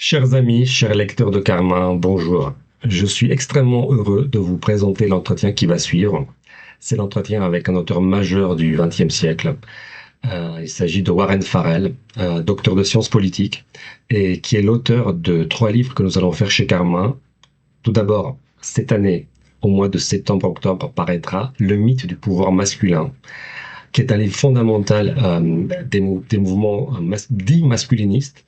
Chers amis, chers lecteurs de Carmin, bonjour. Je suis extrêmement heureux de vous présenter l'entretien qui va suivre. C'est l'entretien avec un auteur majeur du XXe siècle. Il s'agit de Warren Farrell, docteur de sciences politiques, et qui est l'auteur de 3 livres que nous allons faire chez Carmin. Tout d'abord, cette année, au mois de septembre-octobre, paraîtra Le mythe du pouvoir masculin, qui est un livre fondamental des mouvements dits masculinistes.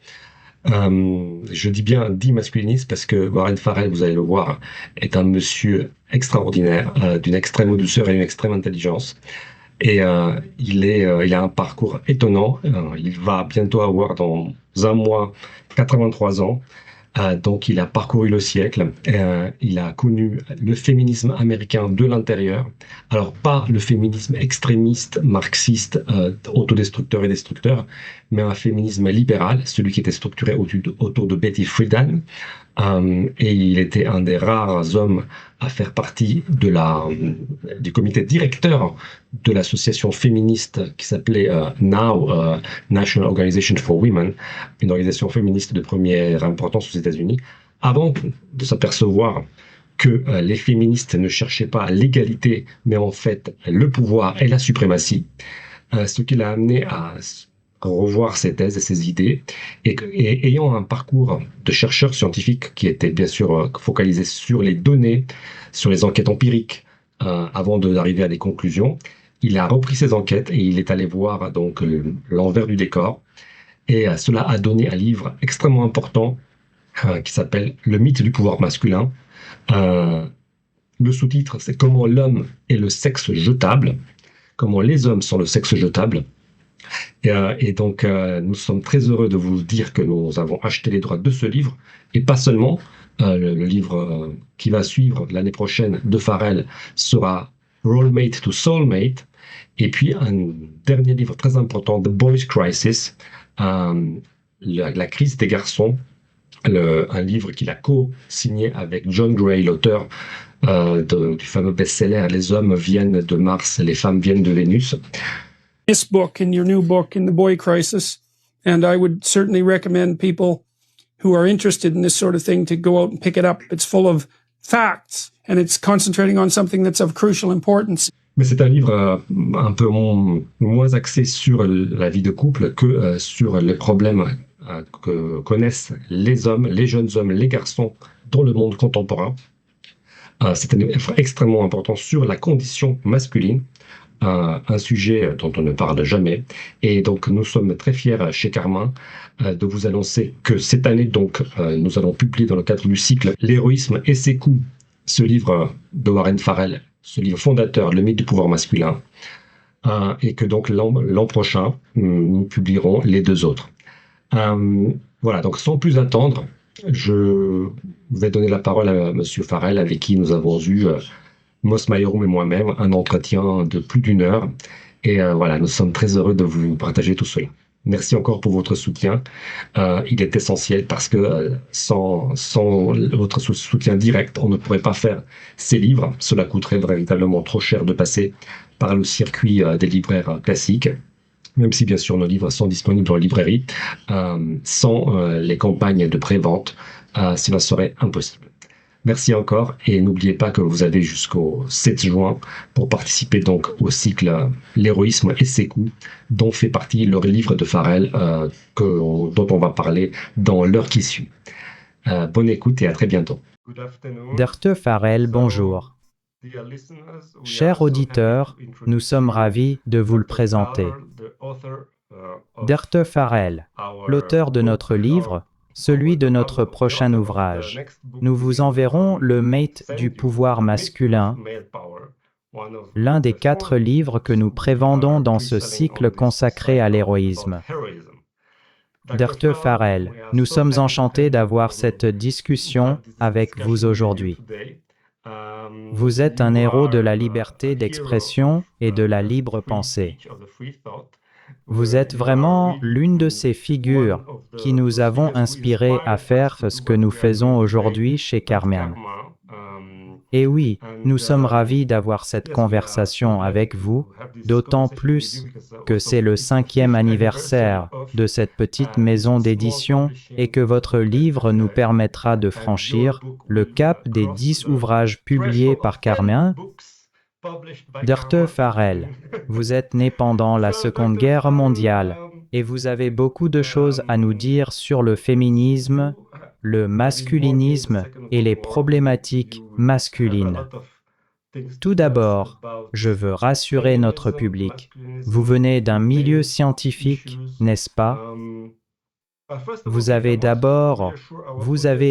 Je dis bien dit masculiniste parce que Warren Farrell, vous allez le voir, est un monsieur extraordinaire, d'une extrême douceur et d'une extrême intelligence. Et il a un parcours étonnant. Il va bientôt avoir dans un mois 83 ans. Donc il a parcouru le siècle, il a connu le féminisme américain de l'intérieur, alors pas le féminisme extrémiste, marxiste, autodestructeur et destructeur, mais un féminisme libéral, celui qui était structuré autour de Betty Friedan, et il était un des rares hommes à faire partie du comité directeur de l'association féministe qui s'appelait NOW, National Organization for Women, une organisation féministe de première importance aux États-Unis, avant de s'apercevoir que les féministes ne cherchaient pas l'égalité, mais en fait le pouvoir et la suprématie, ce qui l'a amené à revoir ses thèses et ses idées, et ayant un parcours de chercheur scientifique qui était bien sûr focalisé sur les données, sur les enquêtes empiriques, avant d'arriver à des conclusions, il a repris ses enquêtes et il est allé voir donc l'envers du décor, et cela a donné un livre extrêmement important qui s'appelle Le mythe du pouvoir masculin. Le sous-titre, c'est Comment l'homme est le sexe jetable, comment les hommes sont le sexe jetable. Et donc, nous sommes très heureux de vous dire que nous avons acheté les droits de ce livre, et pas seulement. Le livre qui va suivre l'année prochaine de Farrell sera Roommate to Soulmate, et puis un dernier livre très important, The Boys Crisis, la crise des garçons, un livre qu'il a co-signé avec John Gray, l'auteur du fameux best-seller Les hommes viennent de Mars, les femmes viennent de Vénus. This book and your new book in The Boy Crisis, and I would certainly recommend people who are interested in this sort of thing to go out and pick it up. It's full of facts, and it's concentrating on something that's of crucial importance. Mais c'est un livre un peu moins axé sur la vie de couple que sur les problèmes que connaissent les hommes, les jeunes hommes, les garçons dans le monde contemporain. C'est un livre extrêmement important sur la condition masculine, un sujet dont on ne parle jamais. Et donc, nous sommes très fiers chez Carmin de vous annoncer que cette année, donc, nous allons publier dans le cadre du cycle L'héroïsme et ses coups, ce livre de Warren Farrell, ce livre fondateur, Le mythe du pouvoir masculin, et que donc l'an prochain, nous publierons les 2 autres. Voilà, donc sans plus attendre, je vais donner la parole à Monsieur Farrell, avec qui nous avons eu, Mos Maïroum et moi-même, un entretien de plus d'1 heure. Et voilà, nous sommes très heureux de vous partager tout cela. Merci encore pour votre soutien. Il est essentiel parce que sans votre soutien direct, on ne pourrait pas faire ces livres. Cela coûterait véritablement trop cher de passer par le circuit des libraires classiques, même si bien sûr nos livres sont disponibles en librairie. Sans les campagnes de pré-vente, cela serait impossible. Merci encore, et n'oubliez pas que vous avez jusqu'au 7 juin pour participer donc au cycle L'héroïsme et ses coups, dont fait partie le livre de Farrell dont on va parler dans l'heure qui suit. Bonne écoute et à très bientôt. Dr Farrell, bonjour. Chers auditeurs, nous sommes ravis de vous le présenter. Dr Farrell, l'auteur de notre livre, celui de notre prochain ouvrage. Nous vous enverrons Le mythe du pouvoir masculin, l'un des 4 livres que nous prévendons dans ce cycle consacré à l'héroïsme. Dr Farrell, nous sommes enchantés d'avoir cette discussion avec vous aujourd'hui. Vous êtes un héros de la liberté d'expression et de la libre pensée. Vous êtes vraiment l'une de ces figures qui nous avons inspirés à faire ce que nous faisons aujourd'hui chez Carmin. Et oui, nous sommes ravis d'avoir cette conversation avec vous, d'autant plus que c'est le 5e anniversaire de cette petite maison d'édition et que votre livre nous permettra de franchir le cap des 10 ouvrages publiés par Carmen. Dr. Farrell, vous êtes né pendant la Seconde Guerre mondiale et vous avez beaucoup de choses à nous dire sur le féminisme, le masculinisme et les problématiques masculines. Tout d'abord, je veux rassurer notre public. Vous venez d'un milieu scientifique, n'est-ce pas? Vous avez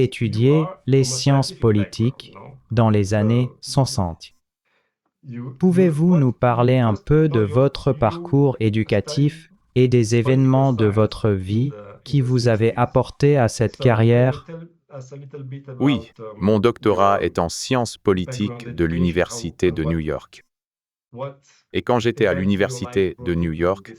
étudié les sciences politiques dans les années 60. Pouvez-vous nous parler un peu de votre parcours éducatif et des événements de votre vie qui vous avaient apporté à cette carrière? Oui, mon doctorat est en sciences politiques de l'Université de New York. Et quand j'étais à l'Université de New York,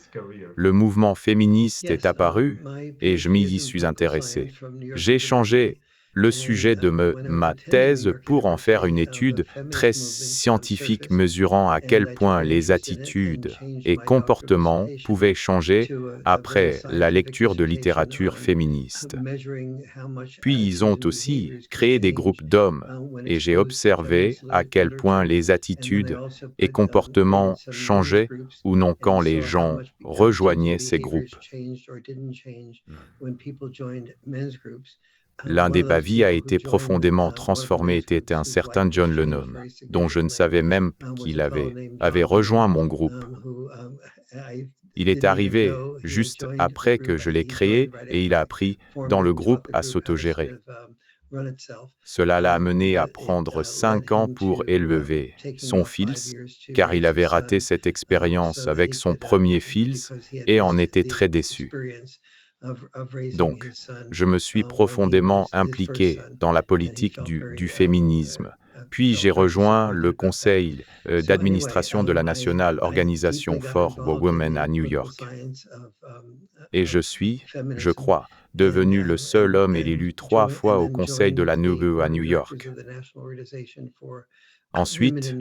le mouvement féministe est apparu et je m'y suis intéressé. J'ai changé le sujet de ma thèse pour en faire une étude très scientifique mesurant à quel point les attitudes et comportements pouvaient changer après la lecture de littérature féministe. Puis ils ont aussi créé des groupes d'hommes et j'ai observé à quel point les attitudes et comportements changeaient ou non quand les gens rejoignaient ces groupes. L'un des pavis a été profondément transformé était un certain John Lennon, dont je ne savais même qu'il avait rejoint mon groupe. Il est arrivé juste après que je l'ai créé et il a appris dans le groupe à s'autogérer. Cela l'a amené à prendre 5 ans pour élever son fils, car il avait raté cette expérience avec son premier fils et en était très déçu. Donc, je me suis profondément impliqué dans la politique du féminisme. Puis j'ai rejoint le conseil d'administration de la National Organization for Women à New York. Et je suis, je crois, devenu le seul homme élu 3 fois au conseil de la NUBU à New York. Ensuite,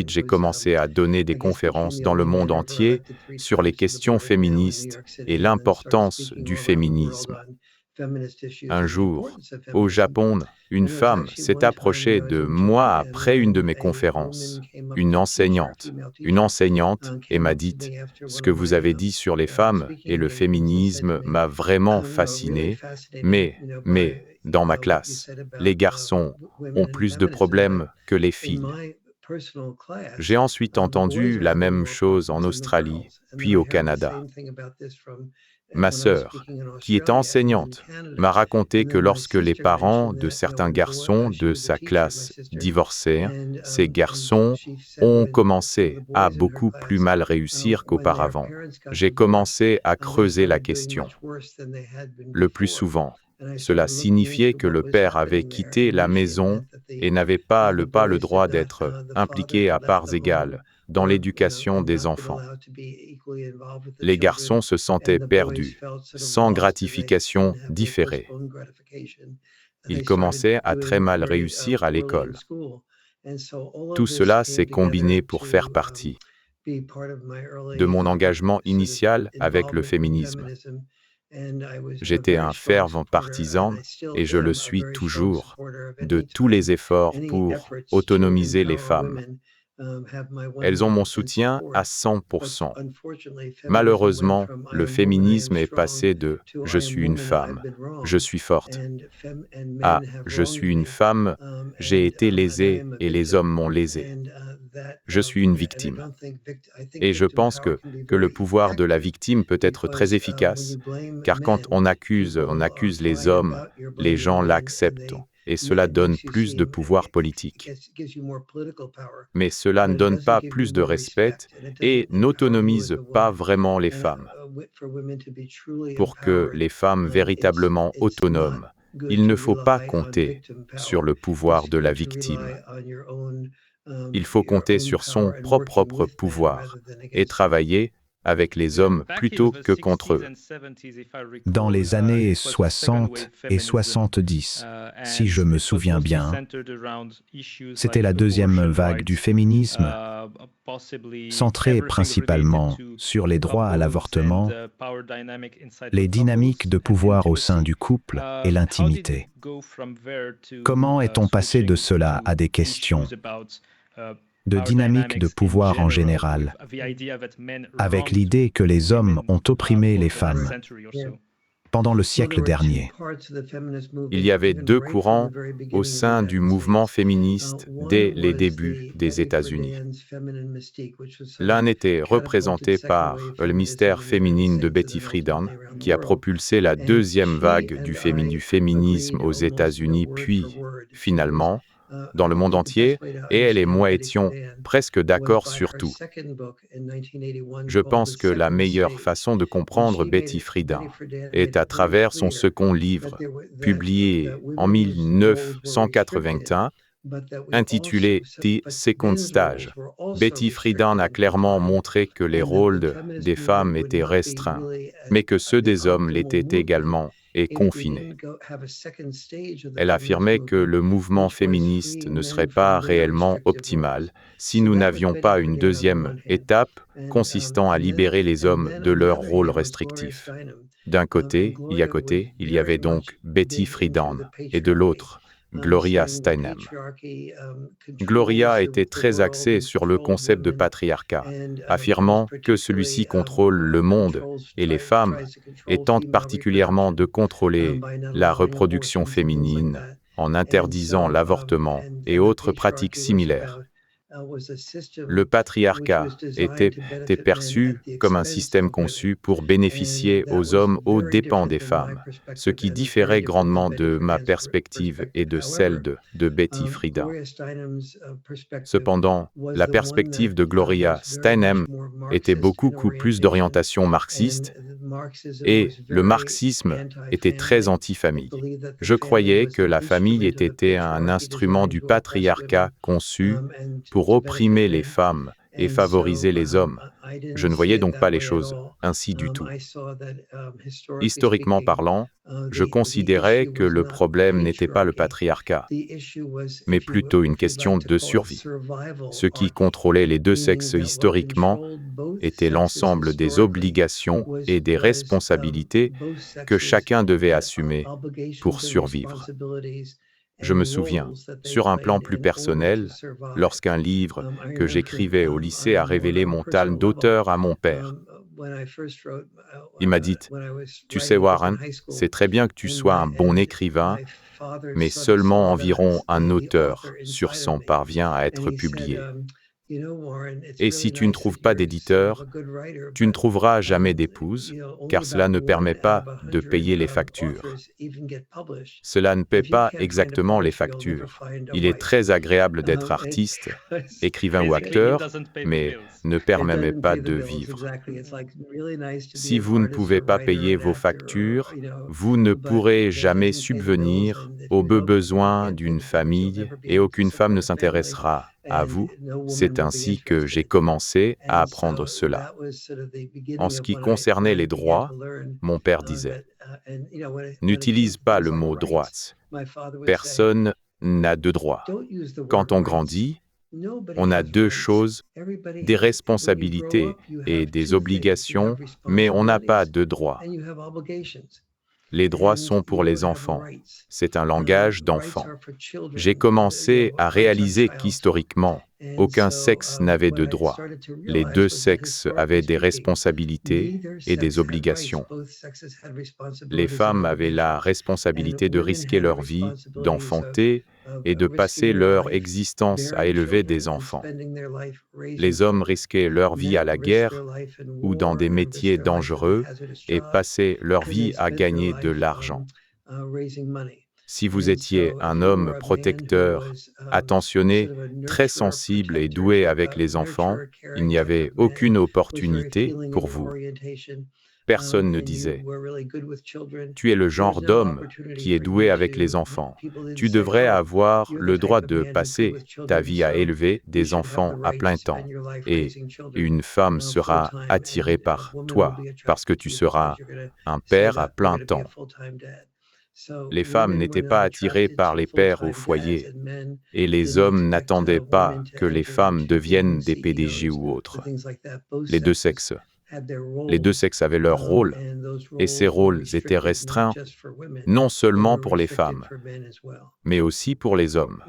j'ai commencé à donner des conférences dans le monde entier sur les questions féministes et l'importance du féminisme. Un jour, au Japon, une femme s'est approchée de moi après une de mes conférences, une enseignante, et m'a dit « Ce que vous avez dit sur les femmes et le féminisme m'a vraiment fasciné, mais, dans ma classe, les garçons ont plus de problèmes que les filles. » J'ai ensuite entendu la même chose en Australie, puis au Canada. Ma sœur, qui est enseignante, m'a raconté que lorsque les parents de certains garçons de sa classe divorçaient, ces garçons ont commencé à beaucoup plus mal réussir qu'auparavant. J'ai commencé à creuser la question. Le plus souvent, cela signifiait que le père avait quitté la maison et n'avait pas le droit d'être impliqué à parts égales dans l'éducation des enfants. Les garçons se sentaient perdus, sans gratification différée. Ils commençaient à très mal réussir à l'école. Tout cela s'est combiné pour faire partie de mon engagement initial avec le féminisme. J'étais un fervent partisan, et je le suis toujours, de tous les efforts pour autonomiser les femmes. Elles ont mon soutien à 100%. Malheureusement, le féminisme est passé de « je suis une femme, je suis forte » à « je suis une femme, j'ai été lésée et les hommes m'ont lésée. Je suis une victime. » Et je pense que le pouvoir de la victime peut être très efficace, car quand on accuse les hommes, les gens l'acceptent. Et cela donne plus de pouvoir politique. Mais cela ne donne pas plus de respect et n'autonomise pas vraiment les femmes. Pour que les femmes véritablement autonomes, il ne faut pas compter sur le pouvoir de la victime. Il faut compter sur son propre pouvoir et travailler avec les hommes plutôt que contre eux. Dans les années 60 et 70, si je me souviens bien, c'était la deuxième vague du féminisme, centrée principalement sur les droits à l'avortement, les dynamiques de pouvoir au sein du couple et l'intimité. Comment est-on passé de cela à des questions de dynamique de pouvoir en général, avec l'idée que les hommes ont opprimé les femmes pendant le siècle dernier? Il y avait deux courants au sein du mouvement féministe dès les débuts des États-Unis. L'un était représenté par le mystère féminine de Betty Friedan, qui a propulsé la deuxième vague du féminisme aux États-Unis, puis, finalement, dans le monde entier, et elle et moi étions presque d'accord sur tout. Je pense que la meilleure façon de comprendre Betty Friedan est à travers son second livre, publié en 1981, intitulé The Second Stage. Betty Friedan a clairement montré que les rôles des femmes étaient restreints, mais que ceux des hommes l'étaient également et confinés. Elle affirmait que le mouvement féministe ne serait pas réellement optimal si nous n'avions pas une deuxième étape consistant à libérer les hommes de leurs rôles restrictifs. D'un côté, il y avait donc Betty Friedan, et de l'autre, Gloria Steinem. Gloria était très axée sur le concept de patriarcat, affirmant que celui-ci contrôle le monde et les femmes, et tente particulièrement de contrôler la reproduction féminine en interdisant l'avortement et autres pratiques similaires. Le patriarcat était perçu comme un système conçu pour bénéficier aux hommes aux dépens des femmes, ce qui différait grandement de ma perspective et de celle de Betty Friedan. Cependant, la perspective de Gloria Steinem était beaucoup plus d'orientation marxiste, et le marxisme était très anti-famille. Je croyais que la famille était un instrument du patriarcat conçu pour opprimer les femmes et favoriser les hommes. Je ne voyais donc pas les choses ainsi du tout. Historiquement parlant, je considérais que le problème n'était pas le patriarcat, mais plutôt une question de survie. Ce qui contrôlait les deux sexes historiquement était l'ensemble des obligations et des responsabilités que chacun devait assumer pour survivre. Je me souviens, sur un plan plus personnel, lorsqu'un livre que j'écrivais au lycée a révélé mon talent d'auteur à mon père. Il m'a dit « Tu sais Warren, c'est très bien que tu sois un bon écrivain, mais seulement environ un auteur sur 100 parvient à être publié. Et si tu ne trouves pas d'éditeur, tu ne trouveras jamais d'épouse, car cela ne permet pas de payer les factures. Cela ne paie pas exactement les factures. Il est très agréable d'être artiste, écrivain ou acteur, mais ne permet même pas de vivre. Si vous ne pouvez pas payer vos factures, vous ne pourrez jamais subvenir aux besoins d'une famille et aucune femme ne s'intéressera à vous. C'est ainsi que j'ai commencé à apprendre cela. En ce qui concernait les droits, mon père disait « N'utilise pas le mot « droits ». Personne n'a de droits. Quand on grandit, on a deux choses, des responsabilités et des obligations, mais on n'a pas de droits. Les droits sont pour les enfants. C'est un langage d'enfant. J'ai commencé à réaliser qu'historiquement, aucun sexe n'avait de droits. Les deux sexes avaient des responsabilités et des obligations. Les femmes avaient la responsabilité de risquer leur vie, d'enfanter et de passer leur existence à élever des enfants. Les hommes risquaient leur vie à la guerre ou dans des métiers dangereux et passaient leur vie à gagner de l'argent. Si vous étiez un homme protecteur, attentionné, très sensible et doué avec les enfants, il n'y avait aucune opportunité pour vous. Personne ne disait « Tu es le genre d'homme qui est doué avec les enfants. Tu devrais avoir le droit de passer ta vie à élever des enfants à plein temps. Et une femme sera attirée par toi parce que tu seras un père à plein temps. » Les femmes n'étaient pas attirées par les pères au foyer, et les hommes n'attendaient pas que les femmes deviennent des PDG ou autres. Les deux sexes avaient leur rôle, et ces rôles étaient restreints non seulement pour les femmes, mais aussi pour les hommes.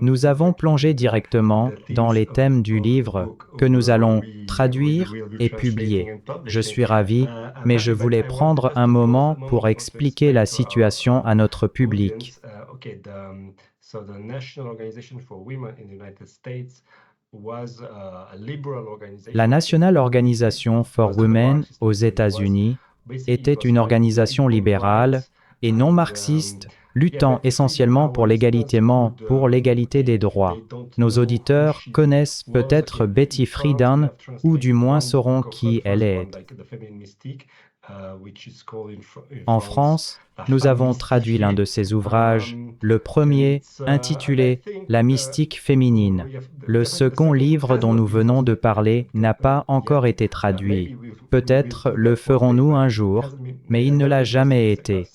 Nous avons plongé directement dans les thèmes du livre que nous allons traduire et publier. Je suis ravi, mais je voulais prendre un moment pour expliquer la situation à notre public. La National Organization for Women aux États-Unis était une organisation libérale et non marxiste, luttant essentiellement pour l'égalité des droits. Nos auditeurs connaissent peut-être Betty Friedan, ou du moins sauront qui elle est. En France, nous avons traduit l'un de ses ouvrages, le premier, intitulé « La mystique féminine ». Le second livre dont nous venons de parler n'a pas encore été traduit. Peut-être le ferons-nous un jour, mais il ne l'a jamais été.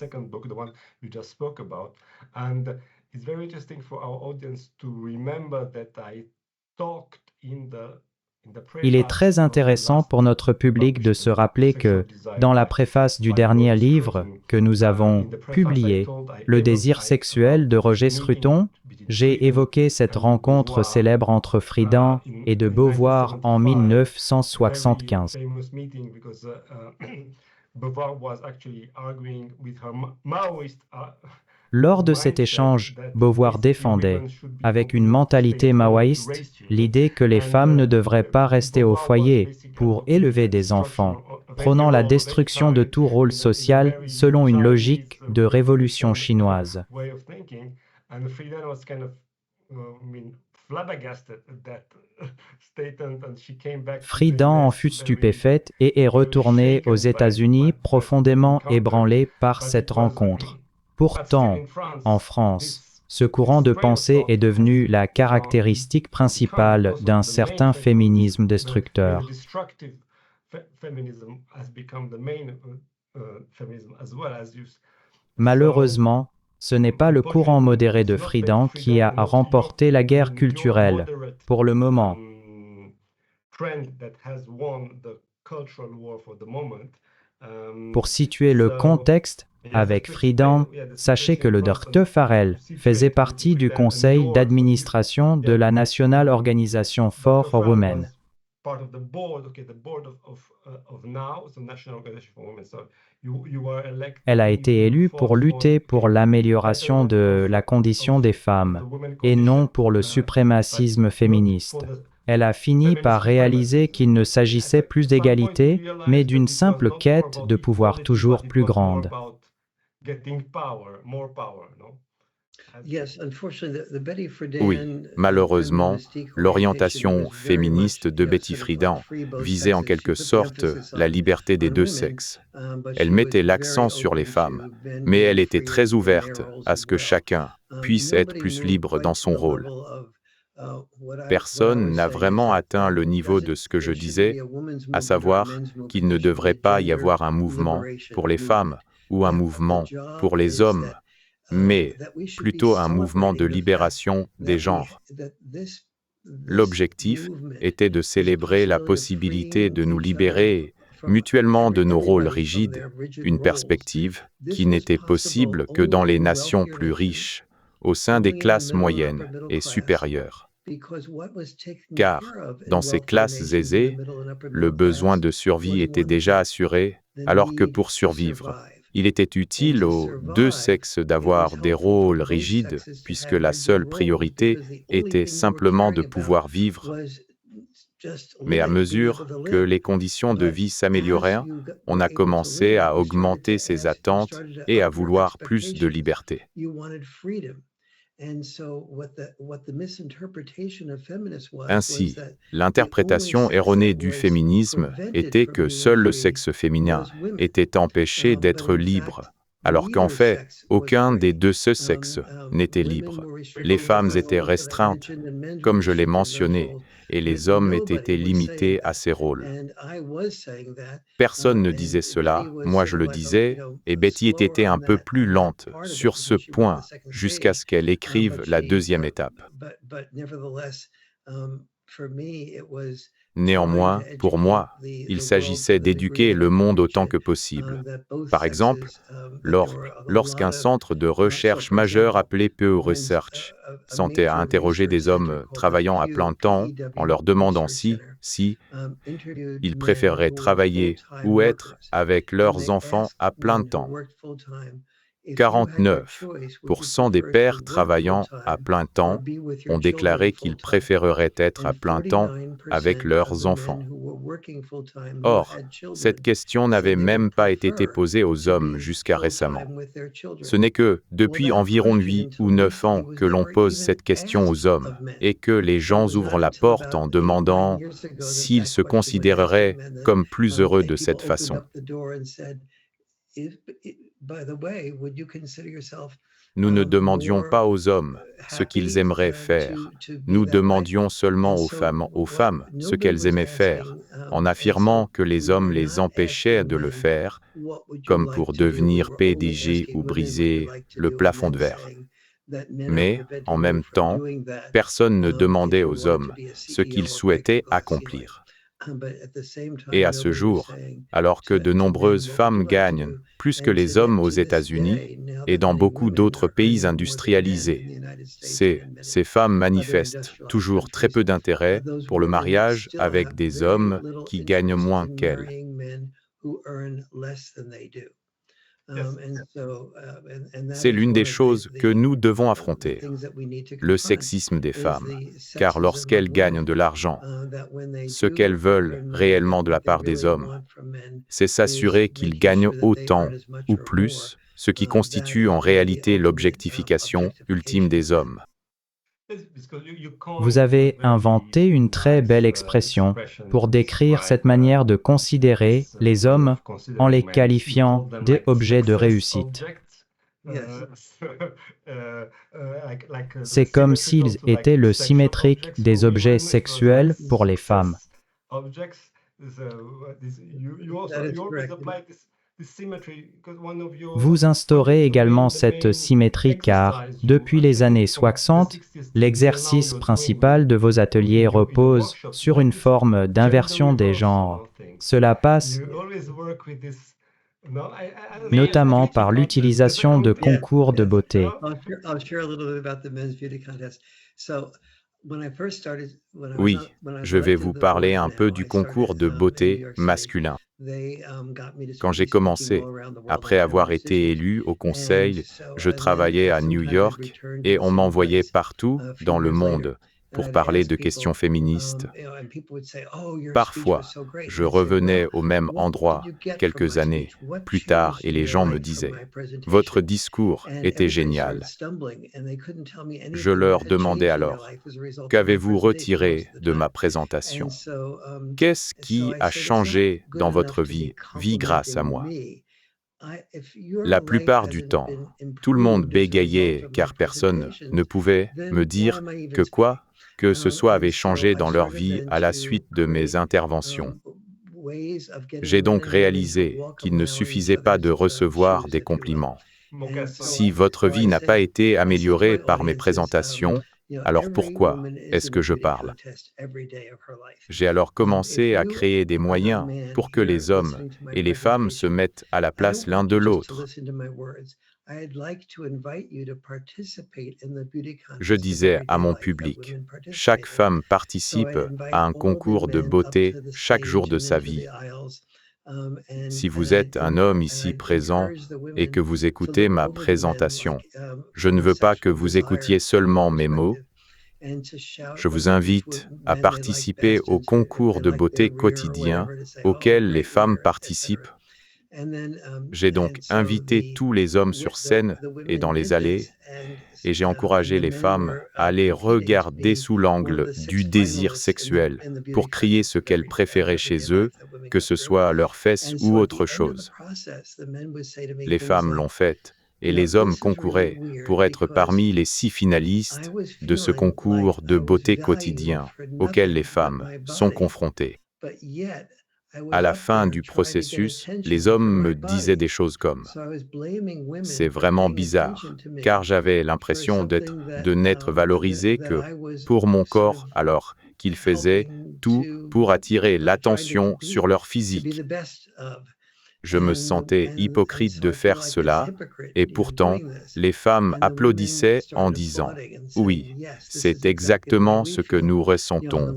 Il est très intéressant pour notre public de se rappeler que, dans la préface du dernier livre que nous avons publié, Le désir sexuel de Roger Scruton, j'ai évoqué cette rencontre célèbre entre Friedan et de Beauvoir en 1975. Lors de cet échange, Beauvoir défendait, avec une mentalité maoïste, l'idée que les femmes ne devraient pas rester au foyer pour élever des enfants, prônant la destruction de tout rôle social selon une logique de révolution chinoise. Friedan en fut stupéfaite et est retournée aux États-Unis profondément ébranlée par cette rencontre. Pourtant, en France, ce courant de pensée est devenu la caractéristique principale d'un certain féminisme destructeur. Malheureusement, ce n'est pas le courant modéré de Friedan qui a remporté la guerre culturelle, pour le moment. Pour situer le contexte, avec Friedan, sachez que le Dr. Farrell faisait partie du conseil d'administration de la National Organization for Women. Elle a été élue pour lutter pour l'amélioration de la condition des femmes, et non pour le suprémacisme féministe. Elle a fini par réaliser qu'il ne s'agissait plus d'égalité, mais d'une simple quête de pouvoir toujours plus grande. Oui, malheureusement, l'orientation féministe de Betty Friedan visait en quelque sorte la liberté des deux sexes. Elle mettait l'accent sur les femmes, mais elle était très ouverte à ce que chacun puisse être plus libre dans son rôle. Personne n'a vraiment atteint le niveau de ce que je disais, à savoir qu'il ne devrait pas y avoir un mouvement pour les femmes ou un mouvement pour les hommes, mais plutôt un mouvement de libération des genres. L'objectif était de célébrer la possibilité de nous libérer mutuellement de nos rôles rigides, une perspective qui n'était possible que dans les nations plus riches, au sein des classes moyennes et supérieures. Car, dans ces classes aisées, le besoin de survie était déjà assuré, alors que pour survivre, il était utile aux deux sexes d'avoir des rôles rigides, puisque la seule priorité était simplement de pouvoir vivre. Mais à mesure que les conditions de vie s'améliorèrent, on a commencé à augmenter ses attentes et à vouloir plus de liberté. Ainsi, l'interprétation erronée du féminisme était que seul le sexe féminin était empêché d'être libre, alors qu'en fait, aucun des deux sexes n'était libre. Les femmes étaient restreintes, comme je l'ai mentionné, et les hommes étaient limités à ces rôles. Personne ne disait cela, moi je le disais, et Betty était un peu plus lente sur ce point jusqu'à ce qu'elle écrive la deuxième étape. Néanmoins, pour moi, il s'agissait d'éduquer le monde autant que possible. Par exemple, lorsqu'un centre de recherche majeur appelé Pew Research s'entendait à interroger des hommes travaillant à plein temps en leur demandant si ils préféreraient travailler ou être avec leurs enfants à plein temps. 49% des pères travaillant à plein temps ont déclaré qu'ils préféreraient être à plein temps avec leurs enfants. Or, cette question n'avait même pas été posée aux hommes jusqu'à récemment. Ce n'est que depuis environ 8 ou 9 ans que l'on pose cette question aux hommes et que les gens ouvrent la porte en demandant s'ils se considéreraient comme plus heureux de cette façon. Nous ne demandions pas aux hommes ce qu'ils aimeraient faire. Nous demandions seulement aux femmes ce qu'elles aimaient faire, en affirmant que les hommes les empêchaient de le faire, comme pour devenir PDG ou briser le plafond de verre. Mais, en même temps, personne ne demandait aux hommes ce qu'ils souhaitaient accomplir. Et à ce jour, alors que de nombreuses femmes gagnent plus que les hommes aux États-Unis et dans beaucoup d'autres pays industrialisés, ces femmes manifestent toujours très peu d'intérêt pour le mariage avec des hommes qui gagnent moins qu'elles. C'est l'une des choses que nous devons affronter, le sexisme des femmes, car lorsqu'elles gagnent de l'argent, ce qu'elles veulent réellement de la part des hommes, c'est s'assurer qu'ils gagnent autant ou plus, ce qui constitue en réalité l'objectification ultime des hommes. Vous avez inventé une très belle expression pour décrire cette manière de considérer les hommes en les qualifiant d'objets de réussite. C'est comme s'ils étaient le symétrique des objets sexuels pour les femmes. Vous instaurez également cette symétrie car, depuis les années 60, l'exercice principal de vos ateliers repose sur une forme d'inversion des genres. Cela passe notamment par l'utilisation de concours de beauté. Oui, je vais vous parler un peu du concours de beauté masculin. Quand j'ai commencé, après avoir été élu au conseil, je travaillais à New York et on m'envoyait partout dans le monde pour parler de questions féministes. Parfois, je revenais au même endroit quelques années plus tard et les gens me disaient « Votre discours était génial ». Je leur demandais alors « Qu'avez-vous retiré de ma présentation ? Qu'est-ce qui a changé dans votre vie grâce à moi ?» La plupart du temps, tout le monde bégayait car personne ne pouvait me dire que ce soit avait changé dans leur vie à la suite de mes interventions. J'ai donc réalisé qu'il ne suffisait pas de recevoir des compliments. Si votre vie n'a pas été améliorée par mes présentations, alors pourquoi est-ce que je parle ? J'ai alors commencé à créer des moyens pour que les hommes et les femmes se mettent à la place l'un de l'autre. Je disais à mon public, chaque femme participe à un concours de beauté chaque jour de sa vie. Si vous êtes un homme ici présent et que vous écoutez ma présentation, je ne veux pas que vous écoutiez seulement mes mots. Je vous invite à participer au concours de beauté quotidien auquel les femmes participent J'ai donc invité tous les hommes sur scène et dans les allées, et j'ai encouragé les femmes à les regarder sous l'angle du désir sexuel pour crier ce qu'elles préféraient chez eux, que ce soit leurs fesses ou autre chose. Les femmes l'ont fait, et les hommes concouraient pour être parmi les 6 finalistes de ce concours de beauté quotidien auquel les femmes sont confrontées. À la fin du processus, les hommes me disaient des choses comme « C'est vraiment bizarre, car j'avais l'impression de n'être valorisé que pour mon corps alors qu'ils faisaient tout pour attirer l'attention sur leur physique. Je me sentais hypocrite de faire cela, et pourtant, les femmes applaudissaient en disant « Oui, c'est exactement ce que nous ressentons. »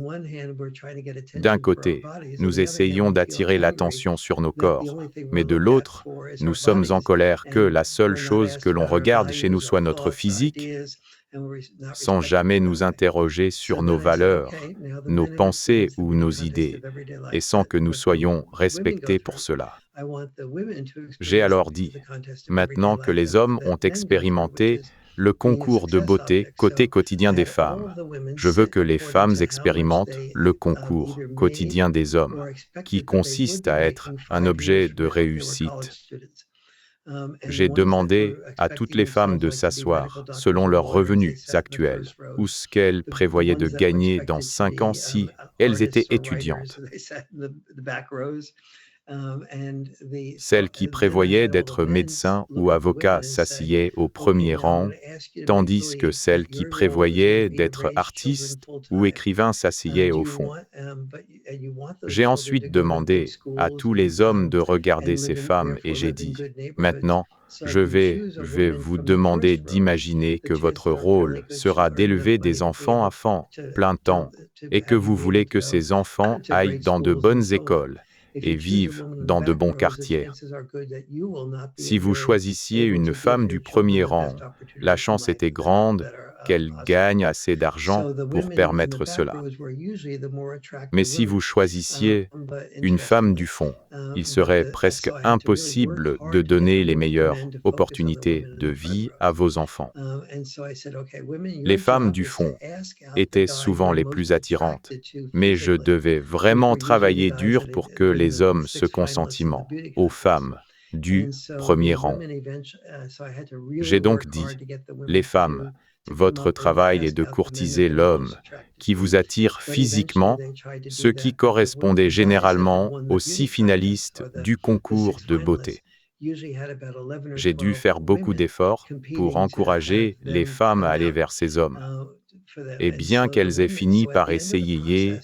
D'un côté, nous essayons d'attirer l'attention sur nos corps, mais de l'autre, nous sommes en colère que la seule chose que l'on regarde chez nous soit notre physique, sans jamais nous interroger sur nos valeurs, nos pensées ou nos idées, et sans que nous soyons respectés pour cela. J'ai alors dit, maintenant que les hommes ont expérimenté le concours de beauté côté quotidien des femmes, je veux que les femmes expérimentent le concours quotidien des hommes, qui consiste à être un objet de réussite. J'ai demandé à toutes les femmes de s'asseoir selon leurs revenus actuels ou ce qu'elles prévoyaient de gagner dans 5 ans si elles étaient étudiantes. Celles qui prévoyaient d'être médecins ou avocats s'assillaient au premier rang, tandis que celles qui prévoyaient d'être artistes ou écrivains s'assillaient au fond. J'ai ensuite demandé à tous les hommes de regarder ces femmes et j'ai dit, maintenant, je vais vous demander d'imaginer que votre rôle sera d'élever des enfants à plein temps et que vous voulez que ces enfants aillent dans de bonnes écoles et vivent dans de bons quartiers. Si vous choisissiez une femme du premier rang, la chance était grande qu'elle gagne assez d'argent pour permettre cela. Mais si vous choisissiez une femme du fond, il serait presque impossible de donner les meilleures opportunités de vie à vos enfants. Les femmes du fond étaient souvent les plus attirantes, mais je devais vraiment travailler dur pour que les hommes se consentiment aux femmes du premier rang. J'ai donc dit, les femmes, votre travail est de courtiser l'homme qui vous attire physiquement, ce qui correspondait généralement aux 6 finalistes du concours de beauté. J'ai dû faire beaucoup d'efforts pour encourager les femmes à aller vers ces hommes. Et bien qu'elles aient fini par essayer,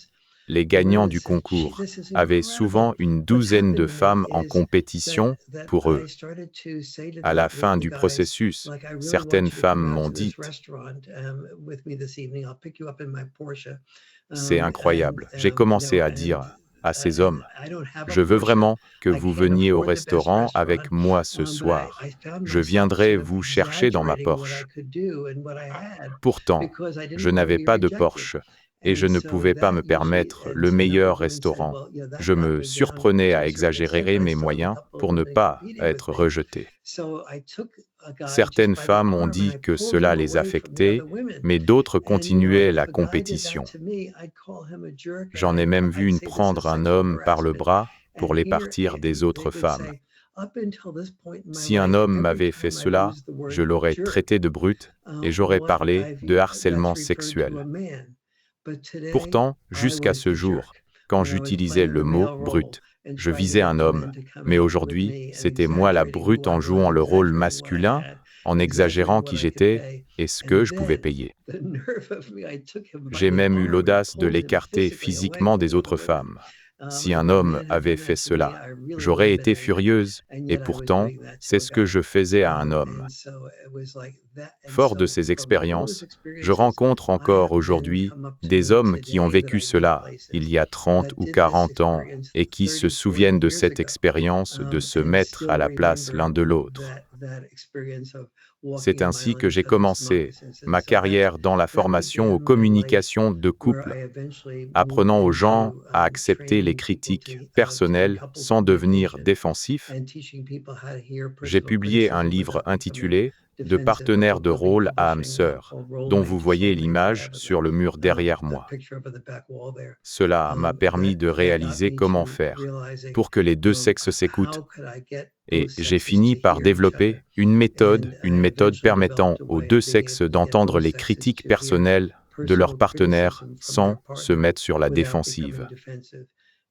les gagnants du concours avaient souvent une douzaine de femmes en compétition pour eux. À la fin du processus, certaines femmes m'ont dit « C'est incroyable ». J'ai commencé à dire à ces hommes « Je veux vraiment que vous veniez au restaurant avec moi ce soir. Je viendrai vous chercher dans ma Porsche. » Pourtant, je n'avais pas de Porsche. Et je ne pouvais pas me permettre le meilleur restaurant. Je me surprenais à exagérer mes moyens pour ne pas être rejeté. Certaines femmes ont dit que cela les affectait, mais d'autres continuaient la compétition. J'en ai même vu une prendre un homme par le bras pour l'épartir des autres femmes. Si un homme m'avait fait cela, je l'aurais traité de brute et j'aurais parlé de harcèlement sexuel. Pourtant, jusqu'à ce jour, quand j'utilisais le mot « brute », je visais un homme, mais aujourd'hui, c'était moi la brute en jouant le rôle masculin, en exagérant qui j'étais et ce que je pouvais payer. J'ai même eu l'audace de l'écarter physiquement des autres femmes. Si un homme avait fait cela, j'aurais été furieuse, et pourtant, c'est ce que je faisais à un homme. Fort de ces expériences, je rencontre encore aujourd'hui des hommes qui ont vécu cela il y a 30 ou 40 ans et qui se souviennent de cette expérience de se mettre à la place l'un de l'autre. C'est ainsi que j'ai commencé ma carrière dans la formation aux communications de couple, apprenant aux gens à accepter les critiques personnelles sans devenir défensifs. J'ai publié un livre intitulé « De partenaire de rôle à âme sœur », dont vous voyez l'image sur le mur derrière moi. Cela m'a permis de réaliser comment faire pour que les deux sexes s'écoutent. Et j'ai fini par développer une méthode permettant aux deux sexes d'entendre les critiques personnelles de leur partenaire sans se mettre sur la défensive.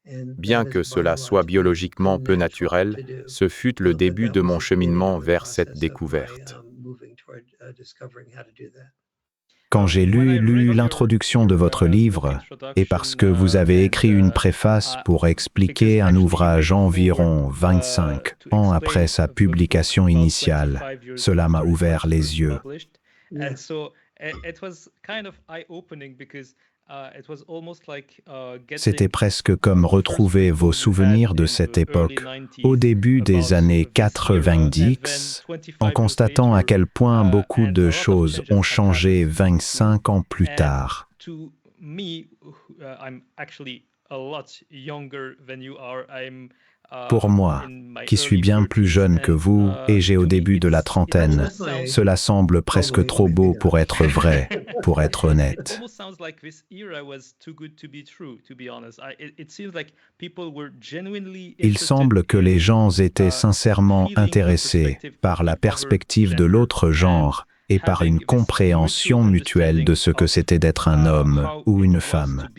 Bien que cela soit biologiquement peu naturel, ce fut le début de mon cheminement vers cette découverte. Quand j'ai lu l'introduction de votre livre, et parce que vous avez écrit une préface pour expliquer un ouvrage environ 25 ans après sa publication initiale, cela m'a ouvert les yeux. C'était presque comme retrouver vos souvenirs de cette époque, au début des années 90, en constatant à quel point beaucoup de choses ont changé 25 ans plus tard. Pour moi, qui suis bien plus jeune que vous et j'ai au début de la trentaine, cela semble presque trop beau pour être vrai, pour être honnête. Il semble que les gens étaient sincèrement intéressés par la perspective de l'autre genre et par une compréhension mutuelle de ce que c'était d'être un homme ou une femme.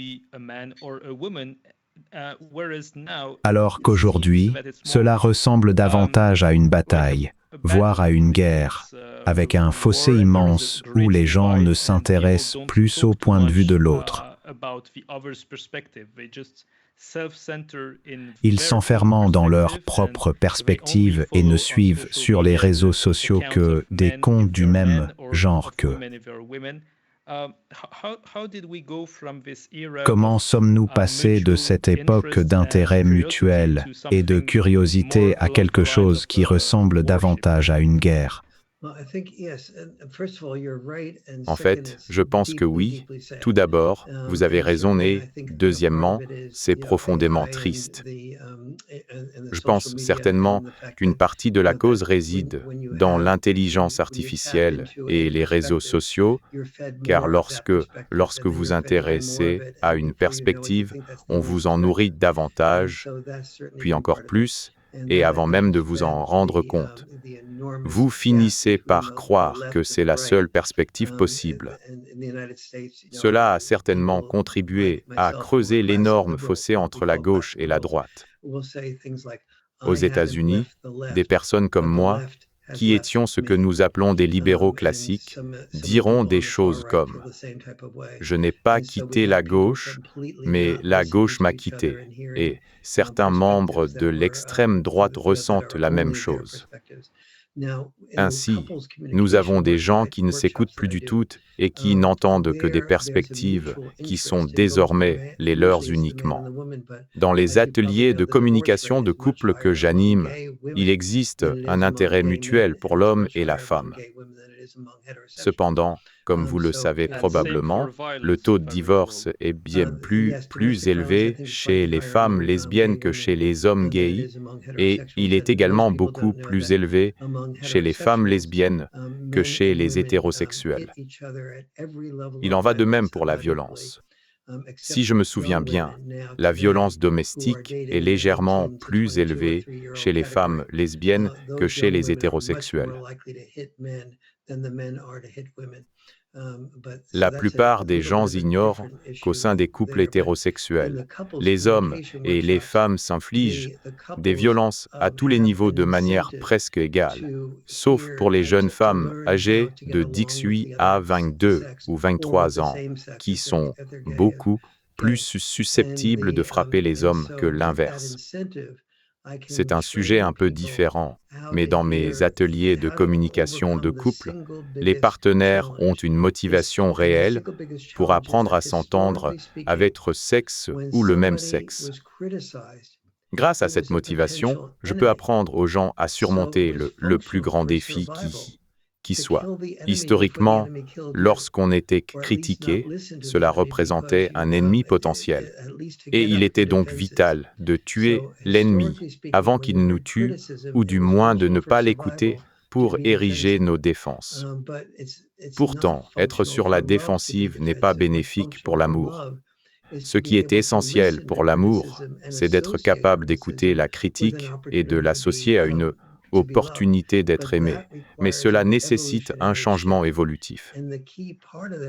Alors qu'aujourd'hui, cela ressemble davantage à une bataille, voire à une guerre, avec un fossé immense où les gens ne s'intéressent plus au point de vue de l'autre. Ils s'enferment dans leur propre perspective et ne suivent sur les réseaux sociaux que des comptes du même genre qu'eux. Comment sommes-nous passés de cette époque d'intérêt mutuel et de curiosité à quelque chose qui ressemble davantage à une guerre? En fait, je pense que oui. Tout d'abord, vous avez raison et, deuxièmement, c'est profondément triste. Je pense certainement qu'une partie de la cause réside dans l'intelligence artificielle et les réseaux sociaux, car lorsque vous intéressez à une perspective, on vous en nourrit davantage, puis encore plus, et avant même de vous en rendre compte. Vous finissez par croire que c'est la seule perspective possible. Cela a certainement contribué à creuser l'énorme fossé entre la gauche et la droite. Aux États-Unis, des personnes comme moi, qui étions ce que nous appelons des libéraux classiques, diront des choses comme « Je n'ai pas quitté la gauche, mais la gauche m'a quitté » et certains membres de l'extrême droite ressentent la même chose. Ainsi, nous avons des gens qui ne s'écoutent plus du tout et qui n'entendent que des perspectives qui sont désormais les leurs uniquement. Dans les ateliers de communication de couple que j'anime, il existe un intérêt mutuel pour l'homme et la femme. Cependant, comme vous le savez probablement, le taux de divorce est bien plus élevé chez les femmes lesbiennes que chez les hommes gays, et il est également beaucoup plus élevé chez les femmes lesbiennes que chez les hétérosexuels. Il en va de même pour la violence. Si je me souviens bien, la violence domestique est légèrement plus élevée chez les femmes lesbiennes que chez les hétérosexuels. La plupart des gens ignorent qu'au sein des couples hétérosexuels, les hommes et les femmes s'infligent des violences à tous les niveaux de manière presque égale, sauf pour les jeunes femmes âgées de 18 à 22 ou 23 ans, qui sont beaucoup plus susceptibles de frapper les hommes que l'inverse. C'est un sujet un peu différent, mais dans mes ateliers de communication de couple, les partenaires ont une motivation réelle pour apprendre à s'entendre avec votre sexe ou le même sexe. Grâce à cette motivation, je peux apprendre aux gens à surmonter le plus grand défi qui soit. Historiquement, lorsqu'on était critiqué, cela représentait un ennemi potentiel. Et il était donc vital de tuer l'ennemi avant qu'il nous tue, ou du moins de ne pas l'écouter pour ériger nos défenses. Pourtant, être sur la défensive n'est pas bénéfique pour l'amour. Ce qui est essentiel pour l'amour, c'est d'être capable d'écouter la critique et de l'associer à une opportunité d'être aimé. Mais cela nécessite un changement évolutif.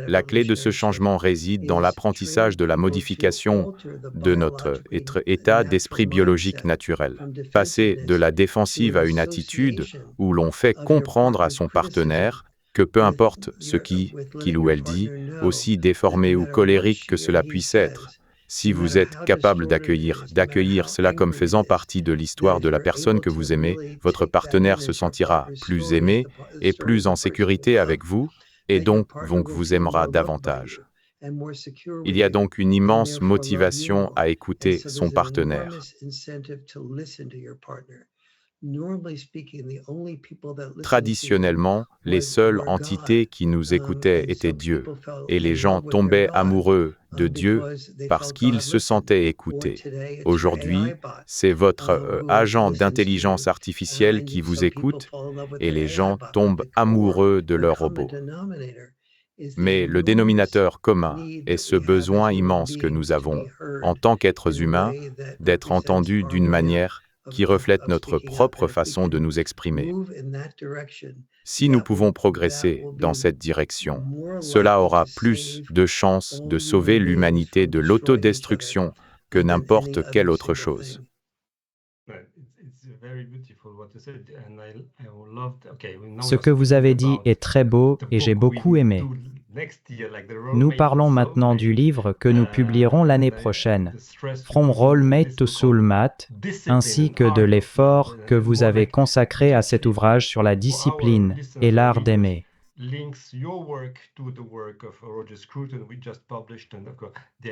La clé de ce changement réside dans l'apprentissage de la modification de notre état d'esprit biologique naturel. Passer de la défensive à une attitude où l'on fait comprendre à son partenaire que peu importe ce qu'il ou elle dit, aussi déformé ou colérique que cela puisse être, si vous êtes capable d'accueillir cela comme faisant partie de l'histoire de la personne que vous aimez, votre partenaire se sentira plus aimé et plus en sécurité avec vous, et donc vous aimera davantage. Il y a donc une immense motivation à écouter son partenaire. Traditionnellement, les seules entités qui nous écoutaient étaient Dieu, et les gens tombaient amoureux de Dieu parce qu'ils se sentaient écoutés. Aujourd'hui, c'est votre agent d'intelligence artificielle qui vous écoute, et les gens tombent amoureux de leur robot. Mais le dénominateur commun est ce besoin immense que nous avons, en tant qu'êtres humains, d'être entendus d'une manière qui reflète notre propre façon de nous exprimer. Si nous pouvons progresser dans cette direction, cela aura plus de chances de sauver l'humanité de l'autodestruction que n'importe quelle autre chose. Ce que vous avez dit est très beau et j'ai beaucoup aimé. Nous parlons maintenant du livre que nous publierons l'année prochaine, From Roommate to Soulmate, ainsi que de l'effort que vous avez consacré à cet ouvrage sur la discipline et l'art d'aimer.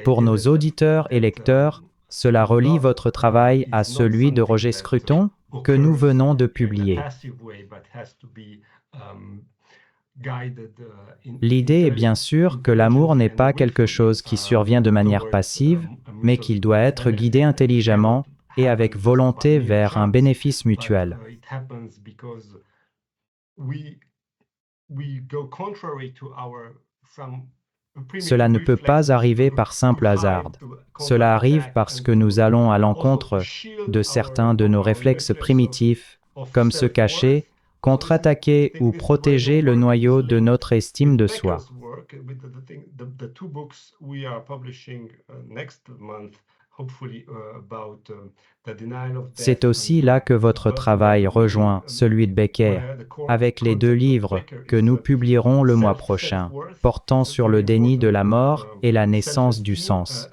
Pour nos auditeurs et lecteurs, cela relie votre travail à celui de Roger Scruton que nous venons de publier. L'idée est bien sûr que l'amour n'est pas quelque chose qui survient de manière passive, mais qu'il doit être guidé intelligemment et avec volonté vers un bénéfice mutuel. Cela ne peut pas arriver par simple hasard. Cela arrive parce que nous allons à l'encontre de certains de nos réflexes primitifs, comme se cacher, contre-attaquer ou protéger le noyau de notre estime de soi. C'est aussi là que votre travail rejoint celui de Becker, avec les 2 livres que nous publierons le mois prochain, portant sur le déni de la mort et la naissance du sens.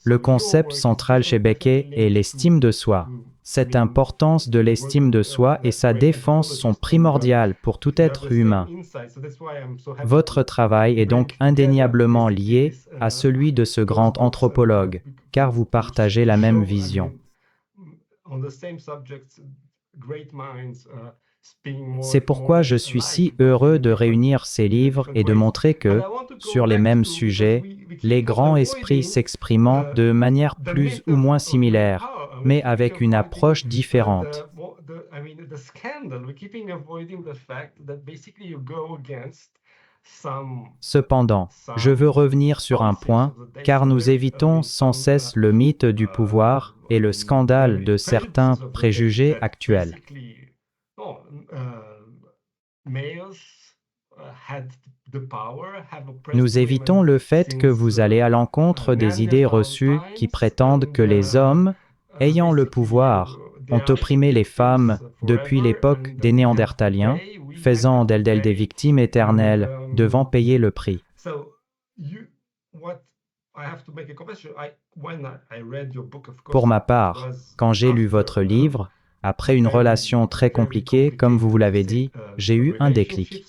Le concept central chez Becker est l'estime de soi. Cette importance de l'estime de soi et sa défense sont primordiales pour tout être humain. Votre travail est donc indéniablement lié à celui de ce grand anthropologue, car vous partagez la même vision. C'est pourquoi je suis si heureux de réunir ces livres et de montrer que, sur les mêmes sujets, les grands esprits s'exprimant de manière plus ou moins similaire, mais avec une approche différente. Cependant, je veux revenir sur un point, car nous évitons sans cesse le mythe du pouvoir et le scandale de certains préjugés actuels. Nous évitons le fait que vous allez à l'encontre des idées reçues qui prétendent que les hommes, ayant le pouvoir, ont opprimé les femmes depuis l'époque des Néandertaliens, faisant d'elles des victimes éternelles, devant payer le prix. Pour ma part, quand j'ai lu votre livre, après une relation très compliquée, comme vous l'avez dit, j'ai eu un déclic.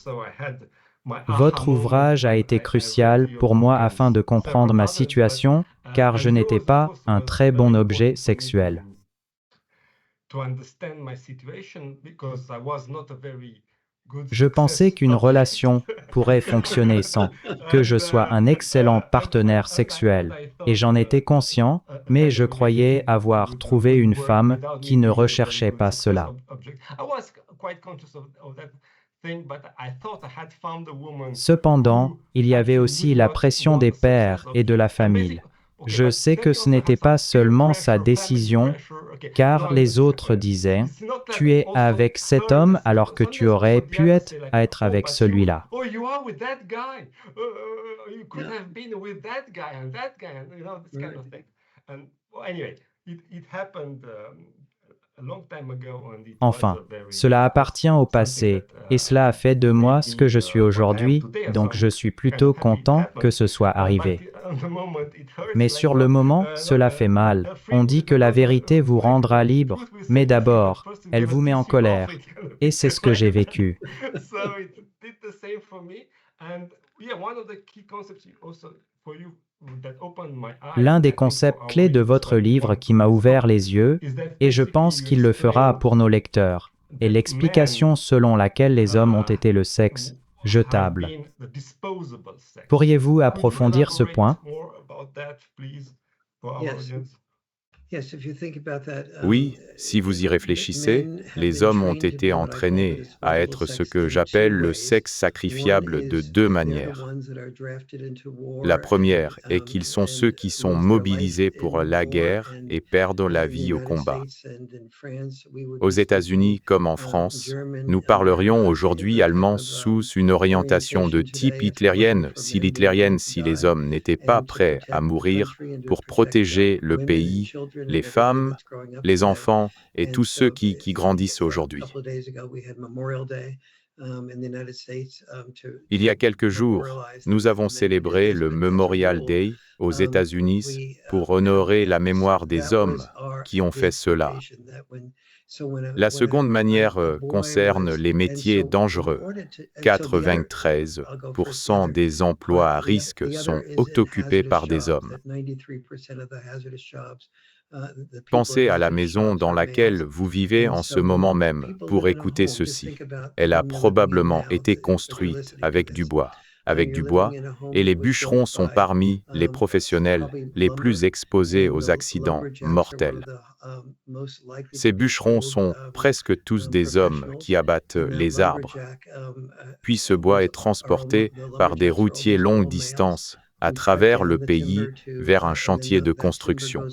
Votre ouvrage a été crucial pour moi afin de comprendre ma situation, car je n'étais pas un très bon objet sexuel. Je pensais qu'une relation pourrait fonctionner sans que je sois un excellent partenaire sexuel, et j'en étais conscient, mais je croyais avoir trouvé une femme qui ne recherchait pas cela. Cependant, il y avait aussi la pression des pères et de la famille. Je sais que ce n'était pas seulement sa décision, car les autres disaient « Tu es avec cet homme alors que tu aurais pu être avec celui-là. » Enfin, cela appartient au passé, et cela a fait de moi ce que je suis aujourd'hui, donc je suis plutôt content que ce soit arrivé. Mais sur le moment, cela fait mal. On dit que la vérité vous rendra libre, mais d'abord, elle vous met en colère. Et c'est ce que j'ai vécu. L'un des concepts clés de votre livre qui m'a ouvert les yeux, et je pense qu'il le fera pour nos lecteurs, est l'explication selon laquelle les hommes ont été le sexe jetable. Pourriez-vous approfondir ce point? Oui, si vous y réfléchissez, les hommes ont été entraînés à être ce que j'appelle le sexe sacrifiable de deux manières. La première est qu'ils sont ceux qui sont mobilisés pour la guerre et perdent la vie au combat. Aux États-Unis comme en France, nous parlerions aujourd'hui allemand sous une orientation de type hitlérienne si les hommes n'étaient pas prêts à mourir pour protéger le pays, les femmes, les enfants et tous ceux qui grandissent aujourd'hui. Il y a quelques jours, nous avons célébré le Memorial Day aux États-Unis pour honorer la mémoire des hommes qui ont fait cela. La seconde manière concerne les métiers dangereux. 93% des emplois à risque sont occupés par des hommes. Pensez à la maison dans laquelle vous vivez en ce moment même pour écouter ceci. Elle a probablement été construite avec du bois. Et les bûcherons sont parmi les professionnels les plus exposés aux accidents mortels. Ces bûcherons sont presque tous des hommes qui abattent les arbres. Puis ce bois est transporté par des routiers longue distance à travers le pays vers un chantier de construction.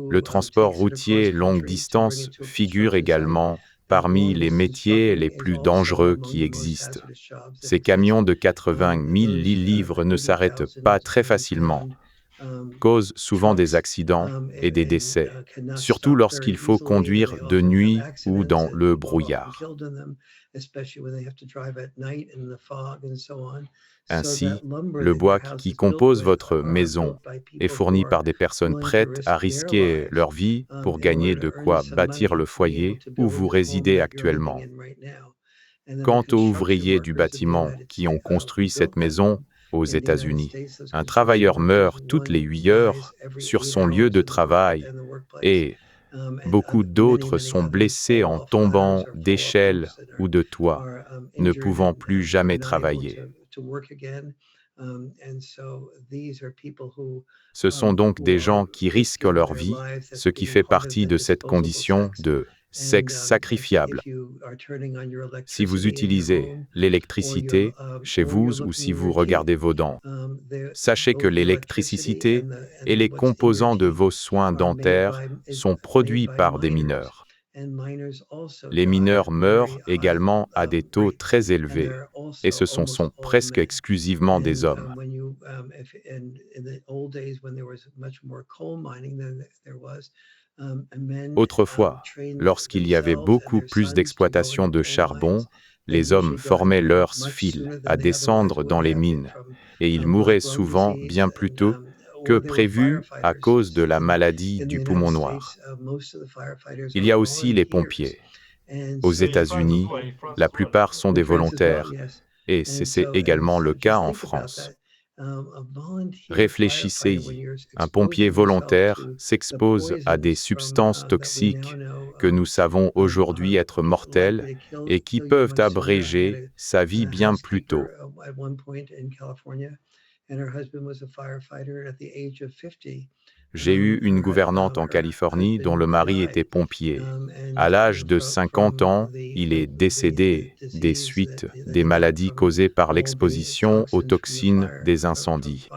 Le transport routier longue distance figure également parmi les métiers les plus dangereux qui existent. Ces camions de 80 000 livres ne s'arrêtent pas très facilement, causent souvent des accidents et des décès, surtout lorsqu'il faut conduire de nuit ou dans le brouillard. Ainsi, le bois qui compose votre maison est fourni par des personnes prêtes à risquer leur vie pour gagner de quoi bâtir le foyer où vous résidez actuellement. Quant aux ouvriers du bâtiment qui ont construit cette maison aux États-Unis, un travailleur meurt toutes les 8 heures sur son lieu de travail et beaucoup d'autres sont blessés en tombant d'échelles ou de toits, ne pouvant plus jamais travailler. Ce sont donc des gens qui risquent leur vie, ce qui fait partie de cette condition de sexe sacrifiable. Si vous utilisez l'électricité chez vous ou si vous regardez vos dents, sachez que l'électricité et les composants de vos soins dentaires sont produits par des mineurs. Les mineurs meurent également à des taux très élevés, et ce sont presque exclusivement des hommes. Autrefois, lorsqu'il y avait beaucoup plus d'exploitation de charbon, les hommes formaient leurs fils à descendre dans les mines, et ils mouraient souvent bien plus tôt que prévu à cause de la maladie du poumon noir. Il y a aussi les pompiers. Aux États-Unis, la plupart sont des volontaires, et c'est également le cas en France. Réfléchissez-y. Un pompier volontaire s'expose à des substances toxiques que nous savons aujourd'hui être mortelles et qui peuvent abréger sa vie bien plus tôt. J'ai eu une gouvernante en Californie dont le mari était pompier. À l'âge de 50 ans, il est décédé des suites des maladies causées par l'exposition aux toxines des incendies.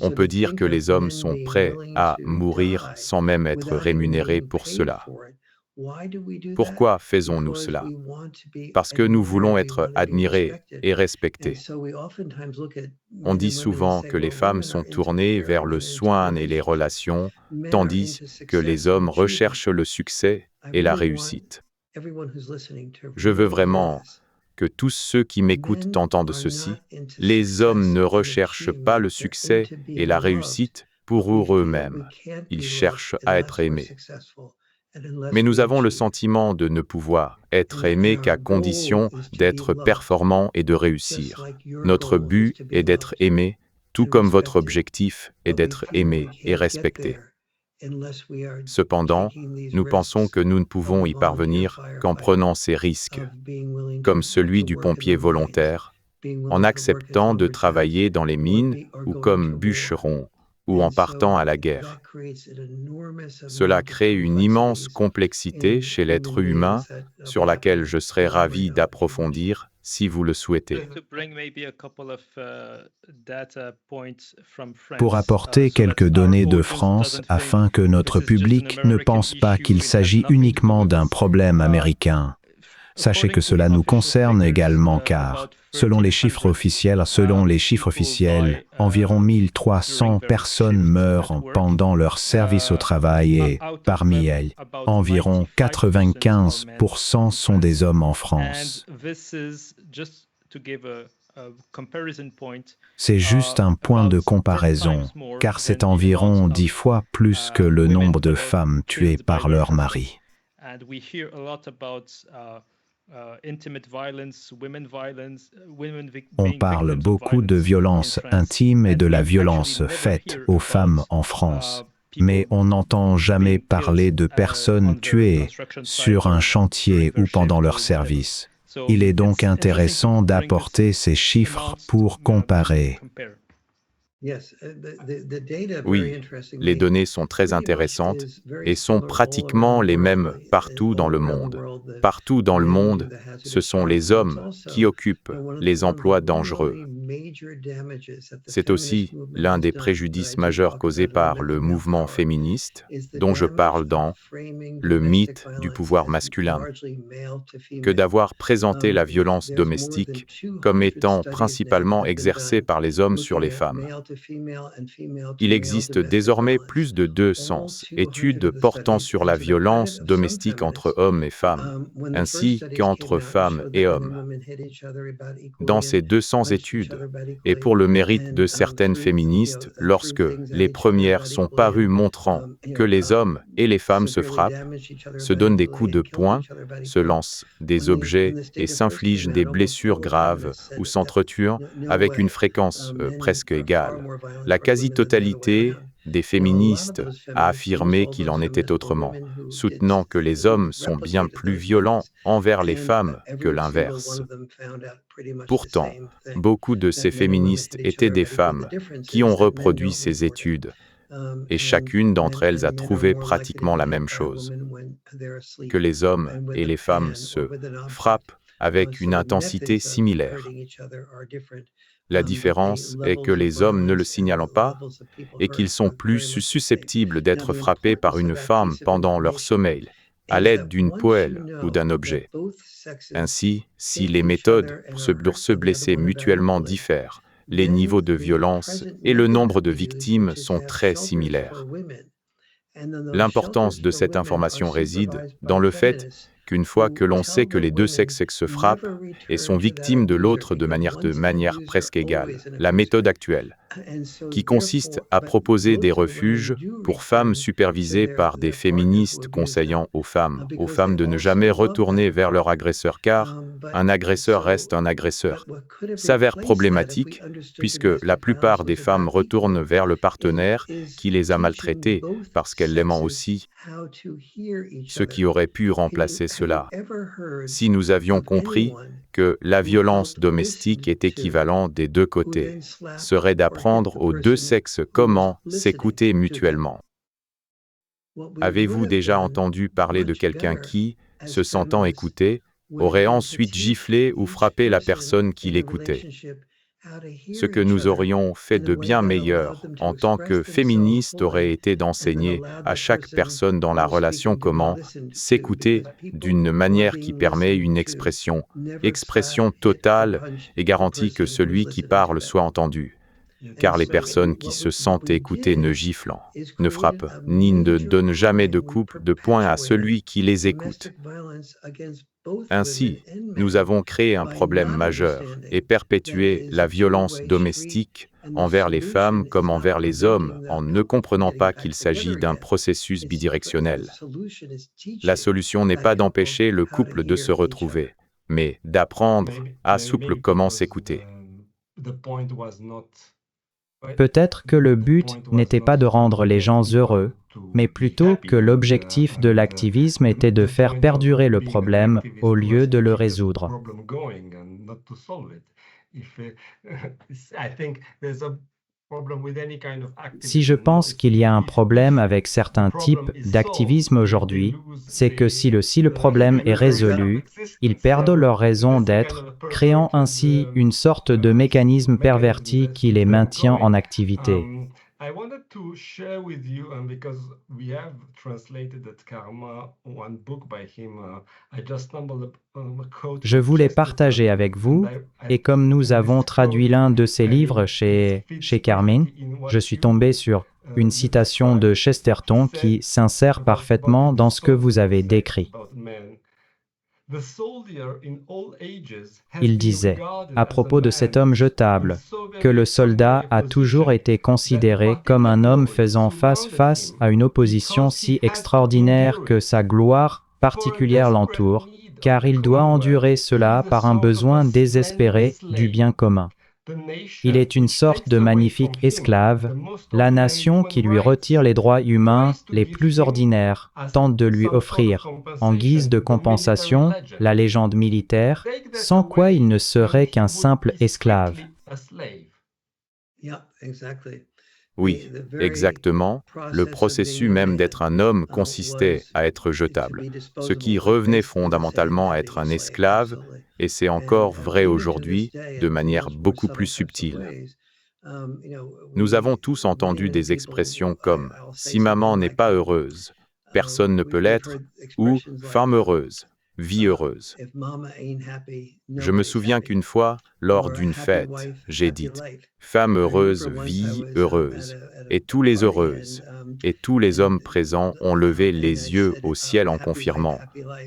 On peut dire que les hommes sont prêts à mourir sans même être rémunérés pour cela. Pourquoi faisons-nous cela? Parce que nous voulons être admirés et respectés. On dit souvent que les femmes sont tournées vers le soin et les relations, tandis que les hommes recherchent le succès et la réussite. Je veux vraiment que tous ceux qui m'écoutent entendent ceci. Les hommes ne recherchent pas le succès et la réussite pour eux-mêmes. Ils cherchent à être aimés. Mais nous avons le sentiment de ne pouvoir être aimés qu'à condition d'être performants et de réussir. Notre but est d'être aimé, tout comme votre objectif est d'être aimé et respecté. Cependant, nous pensons que nous ne pouvons y parvenir qu'en prenant ces risques, comme celui du pompier volontaire, en acceptant de travailler dans les mines ou comme bûcheron, ou en partant à la guerre. Cela crée une immense complexité chez l'être humain sur laquelle je serais ravi d'approfondir si vous le souhaitez. Pour apporter quelques données de France afin que notre public ne pense pas qu'il s'agit uniquement d'un problème américain. Sachez que cela nous concerne également car, selon les chiffres officiels, environ 1300 personnes meurent pendant leur service au travail et, parmi elles, environ 95% sont des hommes en France. C'est juste un point de comparaison, car c'est environ 10 fois plus que le nombre de femmes tuées par leur mari. On parle beaucoup de violence intime et de la violence faite aux femmes en France, mais on n'entend jamais parler de personnes tuées sur un chantier ou pendant leur service. Il est donc intéressant d'apporter ces chiffres pour comparer. Oui, les données sont très intéressantes et sont pratiquement les mêmes partout dans le monde. Partout dans le monde, ce sont les hommes qui occupent les emplois dangereux. C'est aussi l'un des préjudices majeurs causés par le mouvement féministe, dont je parle dans Le mythe du pouvoir masculin, que d'avoir présenté la violence domestique comme étant principalement exercée par les hommes sur les femmes. Il existe désormais plus de 200 études portant sur la violence domestique entre hommes et femmes, ainsi qu'entre femmes et hommes. Dans ces 200 études, et pour le mérite de certaines féministes, lorsque les premières sont parues montrant que les hommes et les femmes se frappent, se donnent des coups de poing, se lancent des objets et s'infligent des blessures graves ou s'entretuent avec une fréquence presque égale. La quasi-totalité des féministes a affirmé qu'il en était autrement, soutenant que les hommes sont bien plus violents envers les femmes que l'inverse. Pourtant, beaucoup de ces féministes étaient des femmes qui ont reproduit ces études, et chacune d'entre elles a trouvé pratiquement la même chose, que les hommes et les femmes se frappent avec une intensité similaire. La différence est que les hommes ne le signalent pas et qu'ils sont plus susceptibles d'être frappés par une femme pendant leur sommeil, à l'aide d'une poêle ou d'un objet. Ainsi, si les méthodes pour se blesser mutuellement diffèrent, les niveaux de violence et le nombre de victimes sont très similaires. L'importance de cette information réside dans le fait qu'une fois que l'on sait que les deux sexes se frappent et sont victimes de l'autre de manière presque égale, la méthode actuelle, qui consiste à proposer des refuges pour femmes supervisées par des féministes conseillant aux femmes de ne jamais retourner vers leur agresseur car un agresseur reste un agresseur, s'avère problématique puisque la plupart des femmes retournent vers le partenaire qui les a maltraitées parce qu'elles l'aiment aussi, ce qui aurait pu remplacer cela. Si nous avions compris que la violence domestique est équivalente des deux côtés, serait d'apprendre aux deux sexes comment s'écouter mutuellement. Avez-vous déjà entendu parler de quelqu'un qui, se sentant écouté, aurait ensuite giflé ou frappé la personne qui l'écoutait? Ce que nous aurions fait de bien meilleur en tant que féministes aurait été d'enseigner à chaque personne dans la relation comment s'écouter d'une manière qui permet une expression totale et garantit que celui qui parle soit entendu. Car les personnes qui se sentent écoutées ne giflent, ne frappent, ni ne donnent jamais de poing à celui qui les écoute. Ainsi, nous avons créé un problème majeur et perpétué la violence domestique envers les femmes comme envers les hommes en ne comprenant pas qu'il s'agit d'un processus bidirectionnel. La solution n'est pas d'empêcher le couple de se retrouver, mais d'apprendre à souple comment s'écouter. Peut-être que le but n'était pas de rendre les gens heureux, mais plutôt que l'objectif de l'activisme était de faire perdurer le problème au lieu de le résoudre. Si je pense qu'il y a un problème avec certains types d'activisme aujourd'hui, c'est que si le problème est résolu, ils perdent leur raison d'être, créant ainsi une sorte de mécanisme perverti qui les maintient en activité. Je voulais partager avec vous, et comme nous avons traduit l'un de ses livres chez Carmine, je suis tombé sur une citation de Chesterton qui s'insère parfaitement dans ce que vous avez décrit. Il disait, à propos de cet homme jetable, que le soldat a toujours été considéré comme un homme faisant face à une opposition si extraordinaire que sa gloire particulière l'entoure, car il doit endurer cela par un besoin désespéré du bien commun. Il est une sorte de magnifique esclave, la nation qui lui retire les droits humains les plus ordinaires, tente de lui offrir, en guise de compensation, la légende militaire, sans quoi il ne serait qu'un simple esclave. Oui, exactement. Le processus même d'être un homme consistait à être jetable, ce qui revenait fondamentalement à être un esclave, et c'est encore vrai aujourd'hui, de manière beaucoup plus subtile. Nous avons tous entendu des expressions comme « si maman n'est pas heureuse, personne ne peut l'être » ou « femme heureuse, vie heureuse ». Je me souviens qu'une fois, lors d'une fête, j'ai dit « femme heureuse, vie heureuse » et tous les heureuses, et tous les hommes présents ont levé les yeux au ciel en confirmant,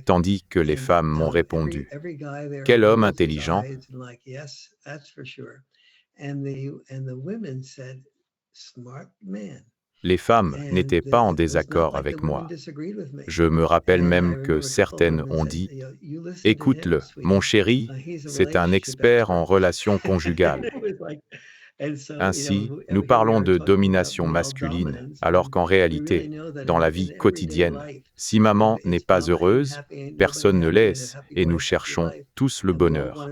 tandis que les femmes m'ont répondu « quel homme intelligent !» Les femmes n'étaient pas en désaccord avec moi. Je me rappelle même que certaines ont dit « écoute-le, mon chéri, c'est un expert en relations conjugales ». Ainsi, nous parlons de domination masculine, alors qu'en réalité, dans la vie quotidienne, si maman n'est pas heureuse, personne ne l'est, et nous cherchons tous le bonheur.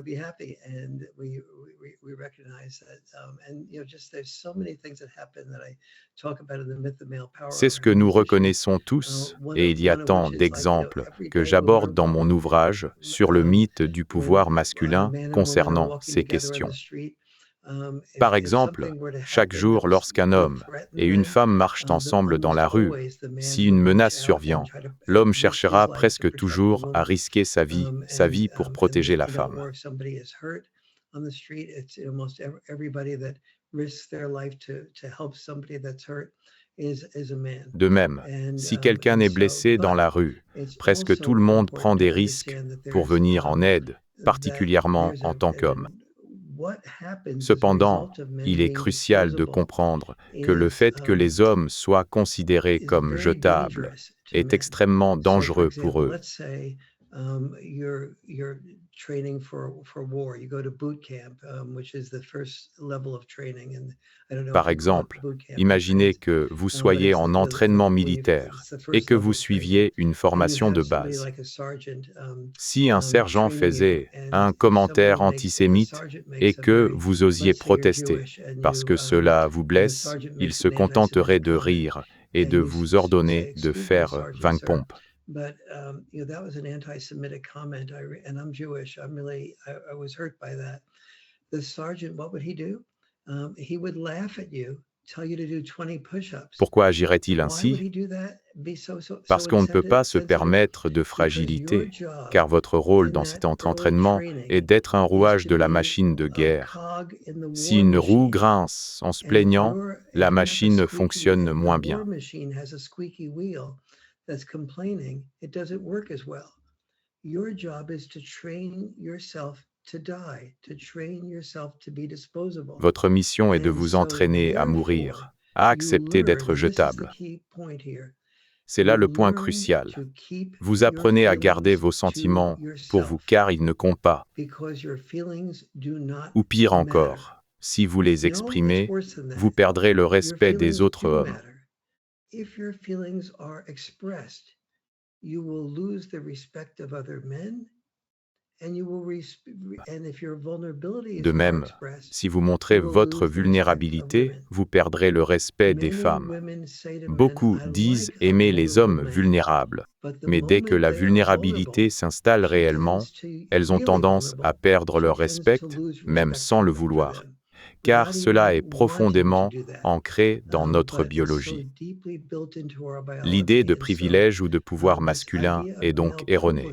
C'est ce que nous reconnaissons tous, et il y a tant d'exemples que j'aborde dans mon ouvrage sur le mythe du pouvoir masculin concernant ces questions. Par exemple, chaque jour lorsqu'un homme et une femme marchent ensemble dans la rue, si une menace survient, l'homme cherchera presque toujours à risquer sa vie pour protéger la femme. De même, si quelqu'un est blessé dans la rue, presque tout le monde prend des risques pour venir en aide, particulièrement en tant qu'homme. Cependant, il est crucial de comprendre que le fait que les hommes soient considérés comme jetables est extrêmement dangereux pour eux. Par exemple, imaginez que vous soyez en entraînement militaire et que vous suiviez une formation de base. Si un sergent faisait un commentaire antisémite et que vous osiez protester parce que cela vous blesse, il se contenterait de rire et de vous ordonner de faire 20 pompes. That was an anti-Semitic comment, and I'm Jewish. I was hurt by that. The sergeant, what would he do? He would laugh at you, tell you to do 20 push-ups. Pourquoi agirait-il ainsi? Parce qu'on ne peut pas se permettre de fragilité, car votre rôle dans cet entraînement est d'être un rouage de la machine de guerre. Si une roue grince en se plaignant, la machine fonctionne moins bien. That's complaining, it doesn't work as well. Your job is to train yourself to die, to train yourself to be disposable. Votre mission est de vous entraîner à mourir, à accepter d'être jetable. C'est là le point crucial. Vous apprenez à garder vos sentiments pour vous car ils ne comptent pas. Ou pire encore, si vous les exprimez, vous perdrez le respect des autres hommes. If your feelings are expressed, you will lose the respect of other men, and if your vulnerability is De même, si vous montrez votre vulnérabilité, vous perdrez le respect des femmes. Beaucoup disent aimer les hommes vulnérables, mais dès que la vulnérabilité s'installe réellement, elles ont tendance à perdre leur respect, même sans le vouloir. Car cela est profondément ancré dans notre biologie. L'idée de privilège ou de pouvoir masculin est donc erronée.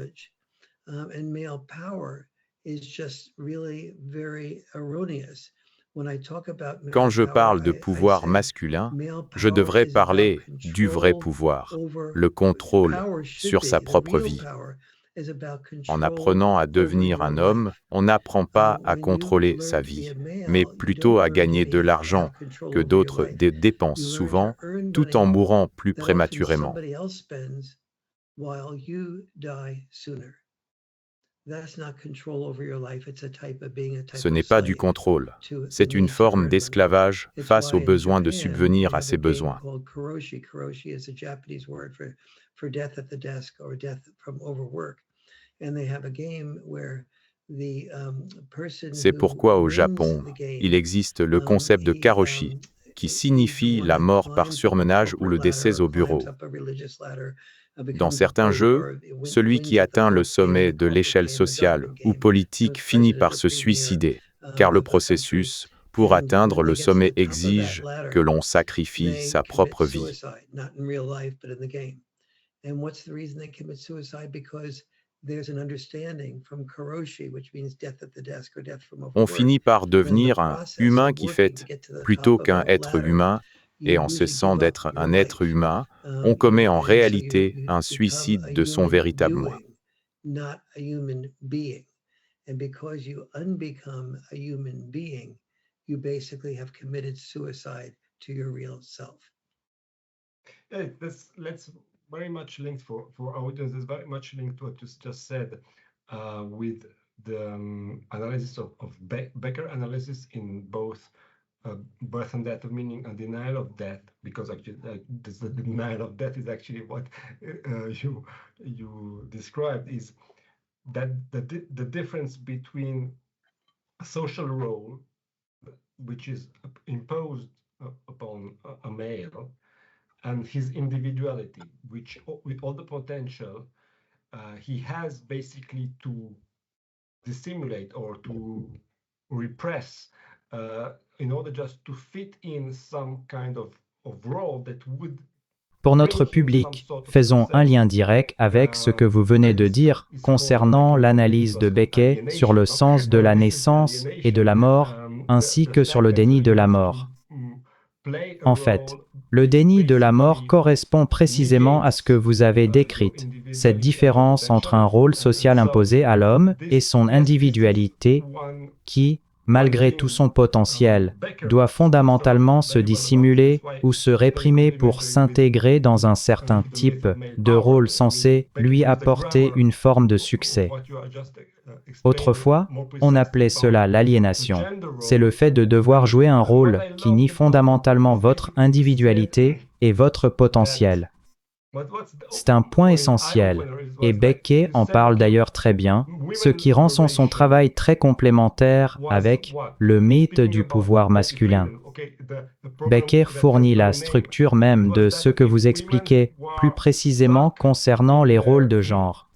Quand je parle de pouvoir masculin, je devrais parler du vrai pouvoir, le contrôle sur sa propre vie. En apprenant à devenir un homme, on n'apprend pas à contrôler sa vie, mais plutôt à gagner de l'argent que d'autres dépensent souvent, tout en mourant plus prématurément. Ce n'est pas du contrôle, c'est une forme d'esclavage face au besoin de subvenir à ses besoins. C'est pourquoi au Japon, il existe le concept de karoshi, qui signifie la mort par surmenage ou le décès au bureau. Dans certains jeux, celui qui atteint le sommet de l'échelle sociale ou politique finit par se suicider, car le processus pour atteindre le sommet exige que l'on sacrifie sa propre vie. On finit par devenir un humain qui fait plutôt qu'un être humain, et en cessant d'être un être humain, on commet en réalité un suicide de son véritable moi. Very much linked for our audience is very much linked to what you just said with the analysis of Becker analysis in both birth and death of meaning and denial of death, because actually the denial of death is actually what you described, is that the difference between a social role which is imposed upon a male and his individuality, which with all the potential he has basically to dissimulate or to repress in order just to fit in some kind of role that would. Pour notre public, faisons un lien direct avec ce que vous venez de dire concernant l'analyse de Becker sur le sens de la naissance et de la mort ainsi que sur le déni de la mort. En fait, le déni de la mort correspond précisément à ce que vous avez décrit, cette différence entre un rôle social imposé à l'homme et son individualité qui, malgré tout son potentiel, doit fondamentalement se dissimuler ou se réprimer pour s'intégrer dans un certain type de rôle censé lui apporter une forme de succès. Autrefois, on appelait cela l'aliénation. C'est le fait de devoir jouer un rôle qui nie fondamentalement votre individualité et votre potentiel. C'est un point essentiel, et Beckett en parle d'ailleurs très bien, ce qui rend son travail très complémentaire avec le mythe du pouvoir masculin. Beckett fournit la structure même de ce que vous expliquez plus précisément concernant les rôles de genre.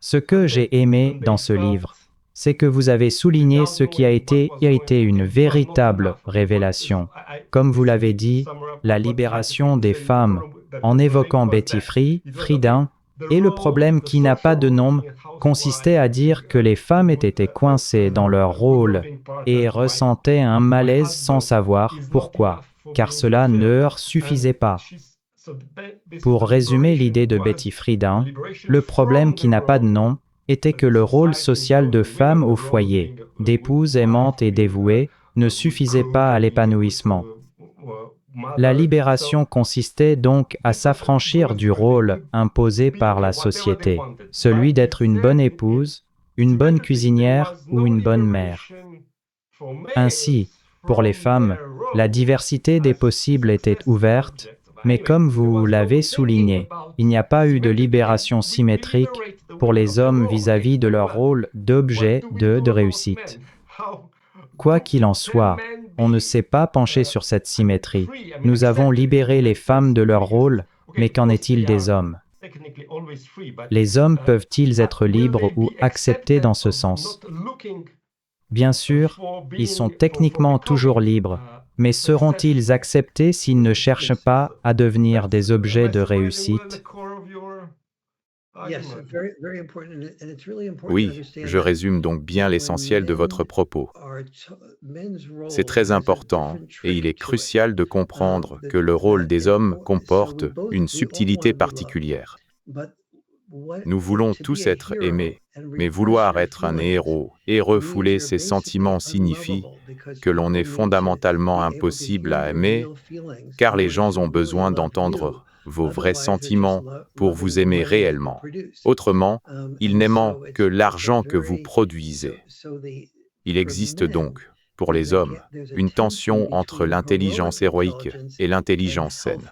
Ce que j'ai aimé dans ce livre, c'est que vous avez souligné ce qui a été une véritable révélation. Comme vous l'avez dit, la libération des femmes, en évoquant Betty Friedan, et le problème qui n'a pas de nom, consistait à dire que les femmes étaient coincées dans leur rôle et ressentaient un malaise sans savoir pourquoi, car cela ne leur suffisait pas. Pour résumer l'idée de Betty Friedan, le problème qui n'a pas de nom était que le rôle social de femme au foyer, d'épouse aimante et dévouée, ne suffisait pas à l'épanouissement. La libération consistait donc à s'affranchir du rôle imposé par la société, celui d'être une bonne épouse, une bonne cuisinière ou une bonne mère. Ainsi, pour les femmes, la diversité des possibles était ouverte, mais comme vous l'avez souligné, il n'y a pas eu de libération symétrique pour les hommes vis-à-vis de leur rôle d'objet de réussite. Quoi qu'il en soit, on ne s'est pas penché sur cette symétrie. Nous avons libéré les femmes de leur rôle, mais qu'en est-il des hommes? Les hommes peuvent-ils être libres ou acceptés dans ce sens? Bien sûr, ils sont techniquement toujours libres, mais seront-ils acceptés s'ils ne cherchent pas à devenir des objets de réussite? Oui, je résume donc bien l'essentiel de votre propos. C'est très important et il est crucial de comprendre que le rôle des hommes comporte une subtilité particulière. Nous voulons tous être aimés, mais vouloir être un héros et refouler ses sentiments signifie que l'on est fondamentalement impossible à aimer, car les gens ont besoin d'entendre vos vrais sentiments pour vous aimer réellement. Autrement, ils n'aiment que l'argent que vous produisez. Il existe donc, pour les hommes, une tension entre l'intelligence héroïque et l'intelligence saine.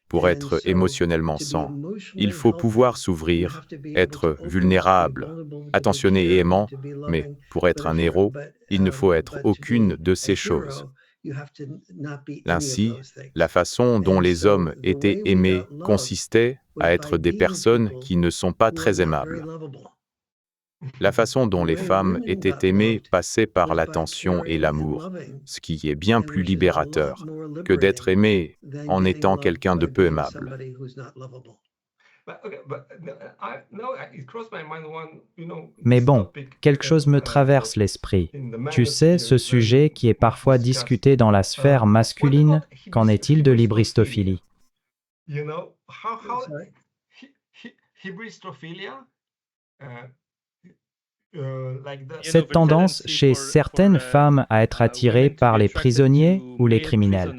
Pour être émotionnellement sain, il faut pouvoir s'ouvrir, être vulnérable, attentionné et aimant, mais pour être un héros, il ne faut être aucune de ces choses. Ainsi, la façon dont les hommes étaient aimés consistait à être des personnes qui ne sont pas très aimables. La façon dont les femmes étaient aimées passait par l'attention et l'amour, ce qui est bien plus libérateur que d'être aimé en étant quelqu'un de peu aimable. Mais bon, quelque chose me traverse l'esprit. Tu sais, ce sujet qui est parfois discuté dans la sphère masculine, qu'en est-il de l'hybristophilie? Cette tendance chez certaines femmes à être attirées par les prisonniers ou les criminels.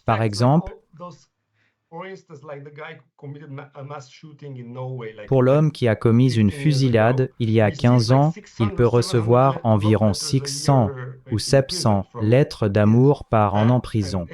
Par exemple, pour l'homme qui a commis une fusillade il y a 15 ans, il peut recevoir environ 600 ou 700 lettres d'amour par an en prison.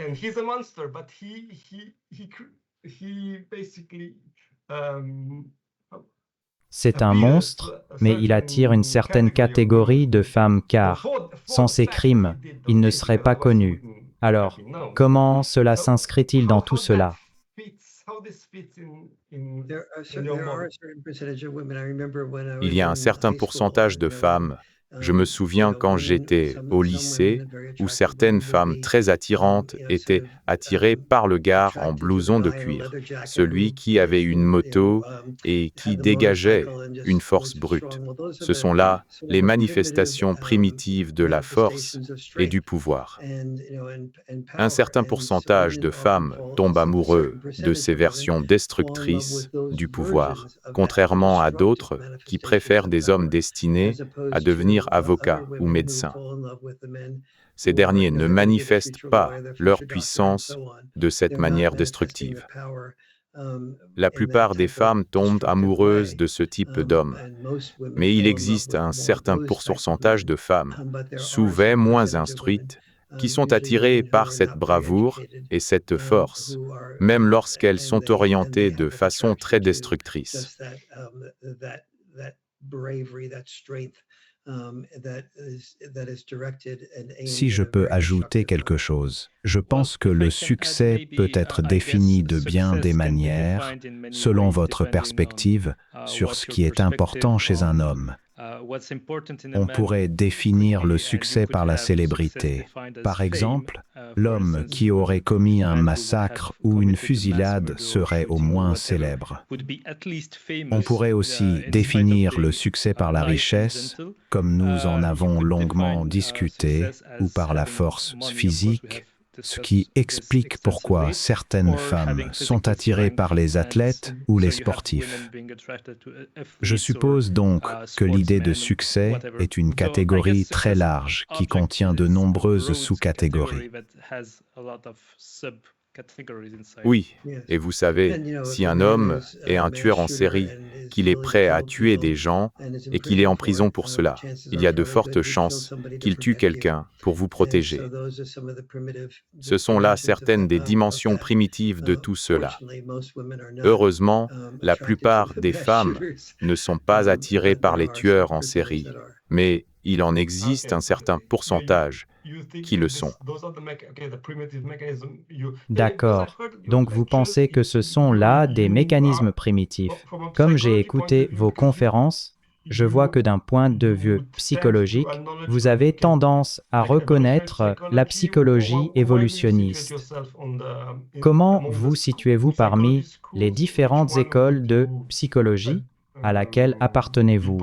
C'est un monstre, mais il attire une certaine catégorie de femmes car, sans ses crimes, il ne serait pas connu. Alors, comment cela s'inscrit-il dans tout cela? Il y a un certain pourcentage de femmes Je me souviens quand j'étais au lycée, où certaines femmes très attirantes étaient attirées par le gars en blouson de cuir, celui qui avait une moto et qui dégageait une force brute. Ce sont là les manifestations primitives de la force et du pouvoir. Un certain pourcentage de femmes tombent amoureux de ces versions destructrices du pouvoir, contrairement à d'autres qui préfèrent des hommes destinés à devenir avocats ou médecins. Ces derniers ne manifestent pas leur puissance de cette manière destructive. La plupart des femmes tombent amoureuses de ce type d'hommes, mais il existe un certain pourcentage de femmes, souvent moins instruites, qui sont attirées par cette bravoure et cette force, même lorsqu'elles sont orientées de façon très destructrice. Si je peux ajouter quelque chose, je pense que le succès peut être défini de bien des manières, selon votre perspective, sur ce qui est important chez un homme. On pourrait définir le succès par la célébrité. Par exemple, l'homme qui aurait commis un massacre ou une fusillade serait au moins célèbre. On pourrait aussi définir le succès par la richesse, comme nous en avons longuement discuté, ou par la force physique, ce qui explique pourquoi certaines femmes sont attirées par les athlètes ou les sportifs. Je suppose donc que l'idée de succès est une catégorie très large qui contient de nombreuses sous-catégories. Oui, et vous savez, si un homme est un tueur en série, qu'il est prêt à tuer des gens et qu'il est en prison pour cela, il y a de fortes chances qu'il tue quelqu'un pour vous protéger. Ce sont là certaines des dimensions primitives de tout cela. Heureusement, la plupart des femmes ne sont pas attirées par les tueurs en série, mais il en existe un certain pourcentage qui le sont. D'accord. Donc vous pensez que ce sont là des mécanismes primitifs. Comme j'ai écouté vos conférences, je vois que d'un point de vue psychologique, vous avez tendance à reconnaître la psychologie évolutionniste. Comment vous situez-vous parmi les différentes écoles de psychologie à laquelle appartenez-vous?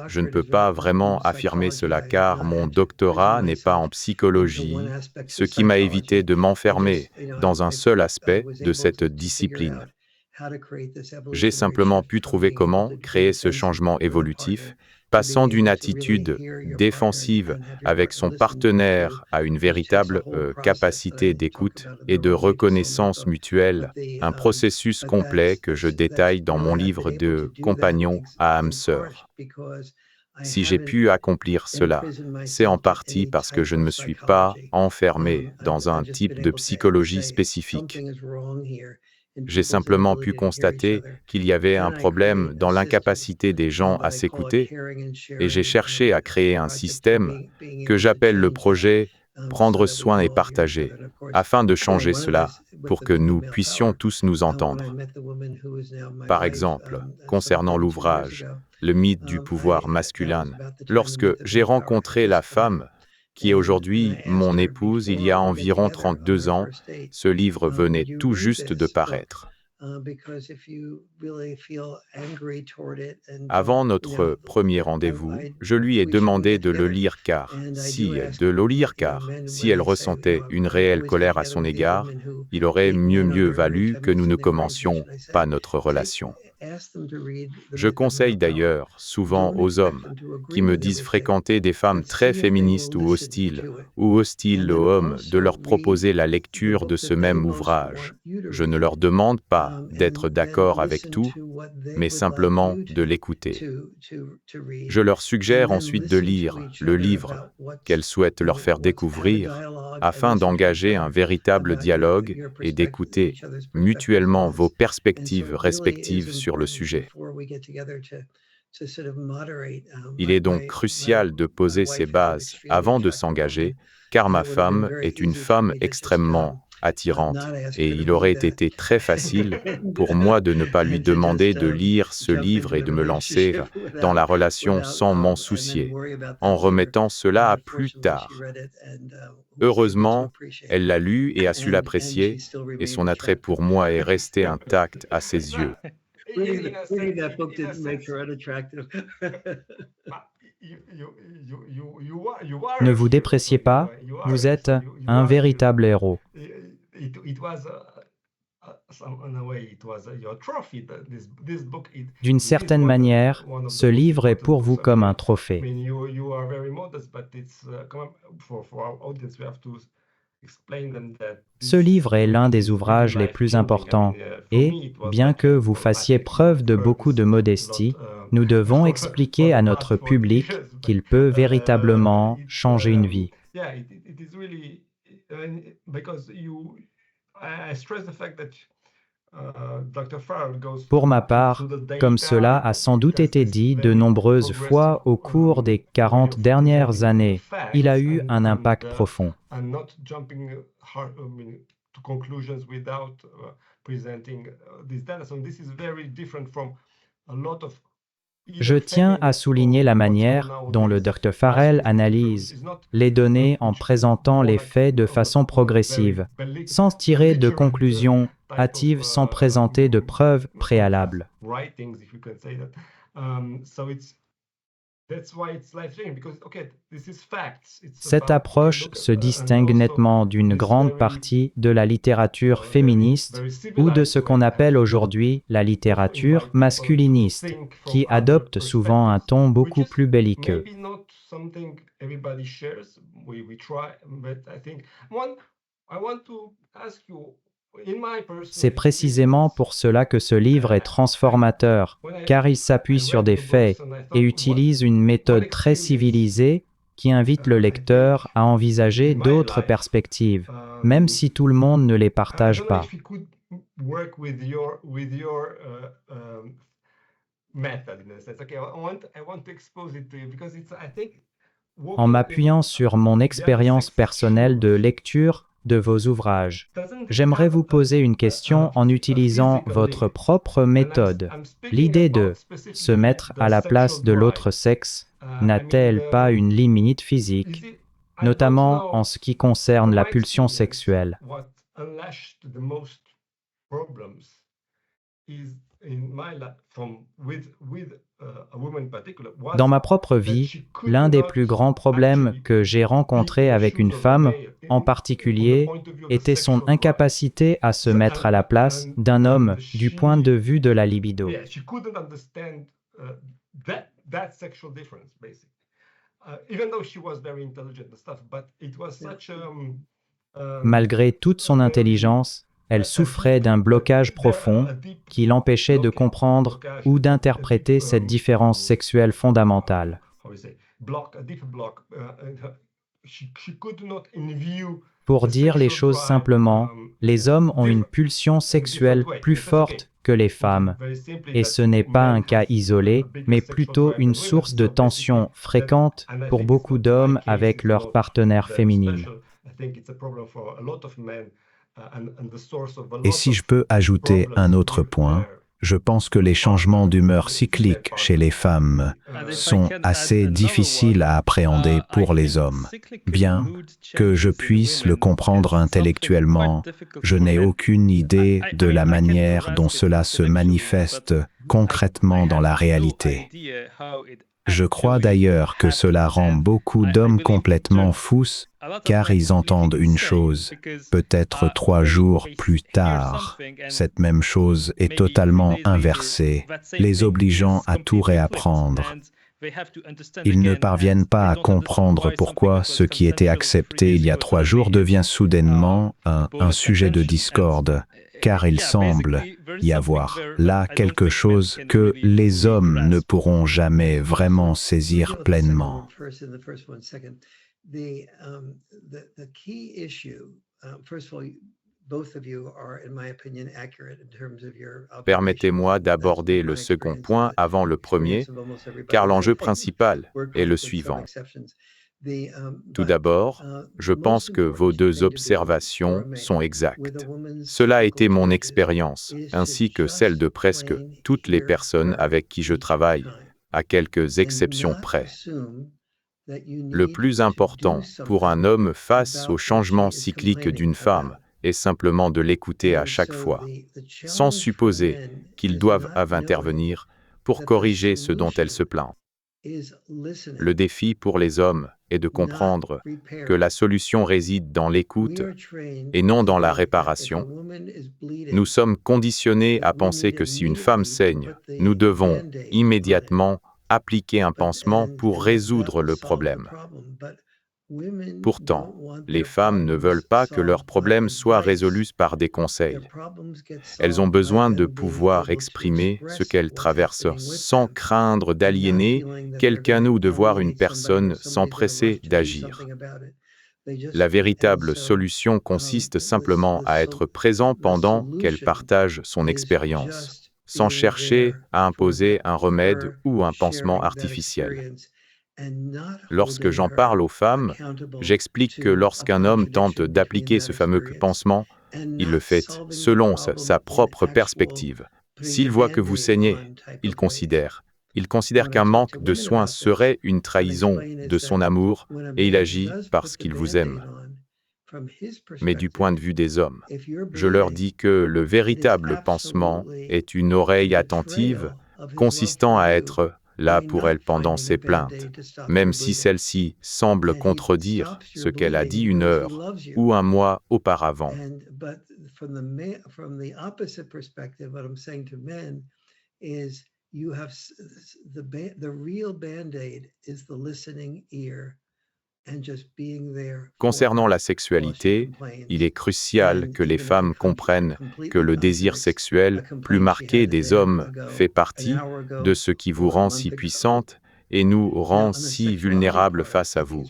Je ne peux pas vraiment affirmer cela car mon doctorat n'est pas en psychologie, ce qui m'a évité de m'enfermer dans un seul aspect de cette discipline. J'ai simplement pu trouver comment créer ce changement évolutif, passant d'une attitude défensive avec son partenaire à une véritable capacité d'écoute et de reconnaissance mutuelle, un processus complet que je détaille dans mon livre de Compagnon à âme sœur. Si j'ai pu accomplir cela, c'est en partie parce que je ne me suis pas enfermé dans un type de psychologie spécifique. J'ai simplement pu constater qu'il y avait un problème dans l'incapacité des gens à s'écouter, et j'ai cherché à créer un système que j'appelle le projet Prendre soin et partager, afin de changer cela pour que nous puissions tous nous entendre. Par exemple, concernant l'ouvrage Le mythe du pouvoir masculin, lorsque j'ai rencontré la femme qui est aujourd'hui mon épouse il y a environ 32 ans, ce livre venait tout juste de paraître. Avant notre premier rendez-vous, je lui ai demandé de le lire car si elle ressentait une réelle colère à son égard, il aurait mieux valu que nous ne commencions pas notre relation. Je conseille d'ailleurs souvent aux hommes qui me disent fréquenter des femmes très féministes ou hostiles aux hommes de leur proposer la lecture de ce même ouvrage. Je ne leur demande pas d'être d'accord avec tout, mais simplement de l'écouter. Je leur suggère ensuite de lire le livre qu'elles souhaitent leur faire découvrir afin d'engager un véritable dialogue et d'écouter mutuellement vos perspectives respectives sur le sujet. Il est donc crucial de poser ces bases avant de s'engager, car ma femme est une femme extrêmement attirante, et il aurait été très facile pour moi de ne pas lui demander de lire ce livre et de me lancer dans la relation sans m'en soucier, en remettant cela à plus tard. Heureusement, elle l'a lu et a su l'apprécier, et son attrait pour moi est resté intact à ses yeux. Reading that book didn't make her unattractive. Ne vous dépréciez pas, vous êtes un véritable héros. D'une certaine manière, ce livre est pour vous comme un trophée. Ce livre est l'un des ouvrages les plus importants et, bien que vous fassiez preuve de beaucoup de modestie, nous devons expliquer à notre public qu'il peut véritablement changer une vie. Pour ma part, comme cela a sans doute été dit de nombreuses fois au cours des 40 dernières années, il a eu un impact profond. Je tiens à souligner la manière dont le Dr Farrell analyse les données en présentant les faits de façon progressive, sans tirer de conclusions hâtives, sans présenter de preuves préalables. Cette approche se distingue nettement d'une grande partie de la littérature féministe ou de ce qu'on appelle aujourd'hui la littérature masculiniste, qui adopte souvent un ton beaucoup plus belliqueux. C'est précisément pour cela que ce livre est transformateur, car il s'appuie sur des faits et utilise une méthode très civilisée qui invite le lecteur à envisager d'autres perspectives, même si tout le monde ne les partage pas. En m'appuyant sur mon expérience personnelle de lecture de vos ouvrages, j'aimerais vous poser une question en utilisant votre propre méthode. L'idée de se mettre à la place de l'autre sexe n'a-t-elle pas une limite physique, notamment en ce qui concerne la pulsion sexuelle? Dans ma propre vie, l'un des plus grands problèmes que j'ai rencontrés avec une femme, en particulier, était son incapacité à se mettre à la place d'un homme du point de vue de la libido. Malgré toute son intelligence, elle souffrait d'un blocage profond qui l'empêchait de comprendre ou d'interpréter cette différence sexuelle fondamentale. Pour dire les choses simplement, les hommes ont une pulsion sexuelle plus forte que les femmes, et ce n'est pas un cas isolé, mais plutôt une source de tension fréquente pour beaucoup d'hommes avec leur partenaire féminine. Et si je peux ajouter un autre point, je pense que les changements d'humeur cycliques chez les femmes sont assez difficiles à appréhender pour les hommes. Bien que je puisse le comprendre intellectuellement, je n'ai aucune idée de la manière dont cela se manifeste concrètement dans la réalité. Je crois d'ailleurs que cela rend beaucoup d'hommes complètement fous, car ils entendent une chose, peut-être 3 jours plus tard. Cette même chose est totalement inversée, les obligeant à tout réapprendre. Ils ne parviennent pas à comprendre pourquoi ce qui était accepté il y a 3 jours devient soudainement un sujet de discorde, car il semble y avoir là quelque chose que les hommes ne pourront jamais vraiment saisir pleinement. Permettez-moi d'aborder le second point avant le premier, car l'enjeu principal est le suivant. Tout d'abord, je pense que vos deux observations sont exactes. Cela a été mon expérience, ainsi que celle de presque toutes les personnes avec qui je travaille, à quelques exceptions près. Le plus important pour un homme face au changement cyclique d'une femme est simplement de l'écouter à chaque fois, sans supposer qu'ils doivent intervenir pour corriger ce dont elle se plaint. Le défi pour les hommes est de comprendre que la solution réside dans l'écoute et non dans la réparation. Nous sommes conditionnés à penser que si une femme saigne, nous devons immédiatement appliquer un pansement pour résoudre le problème. Pourtant, les femmes ne veulent pas que leurs problèmes soient résolus par des conseils. Elles ont besoin de pouvoir exprimer ce qu'elles traversent sans craindre d'aliéner quelqu'un ou de voir une personne s'empresser d'agir. La véritable solution consiste simplement à être présent pendant qu'elle partage son expérience, sans chercher à imposer un remède ou un pansement artificiel. Lorsque j'en parle aux femmes, j'explique que lorsqu'un homme tente d'appliquer ce fameux pansement, il le fait selon sa propre perspective. S'il voit que vous saignez, il considère qu'un manque de soins serait une trahison de son amour et il agit parce qu'il vous aime. Mais du point de vue des hommes, je leur dis que le véritable pansement est une oreille attentive consistant à être là pour elle pendant ses plaintes, même si celle-ci semble contredire ce qu'elle a dit une heure ou un mois auparavant. Concernant la sexualité, il est crucial que les femmes comprennent que le désir sexuel plus marqué des hommes fait partie de ce qui vous rend si puissante et nous rend si vulnérables face à vous.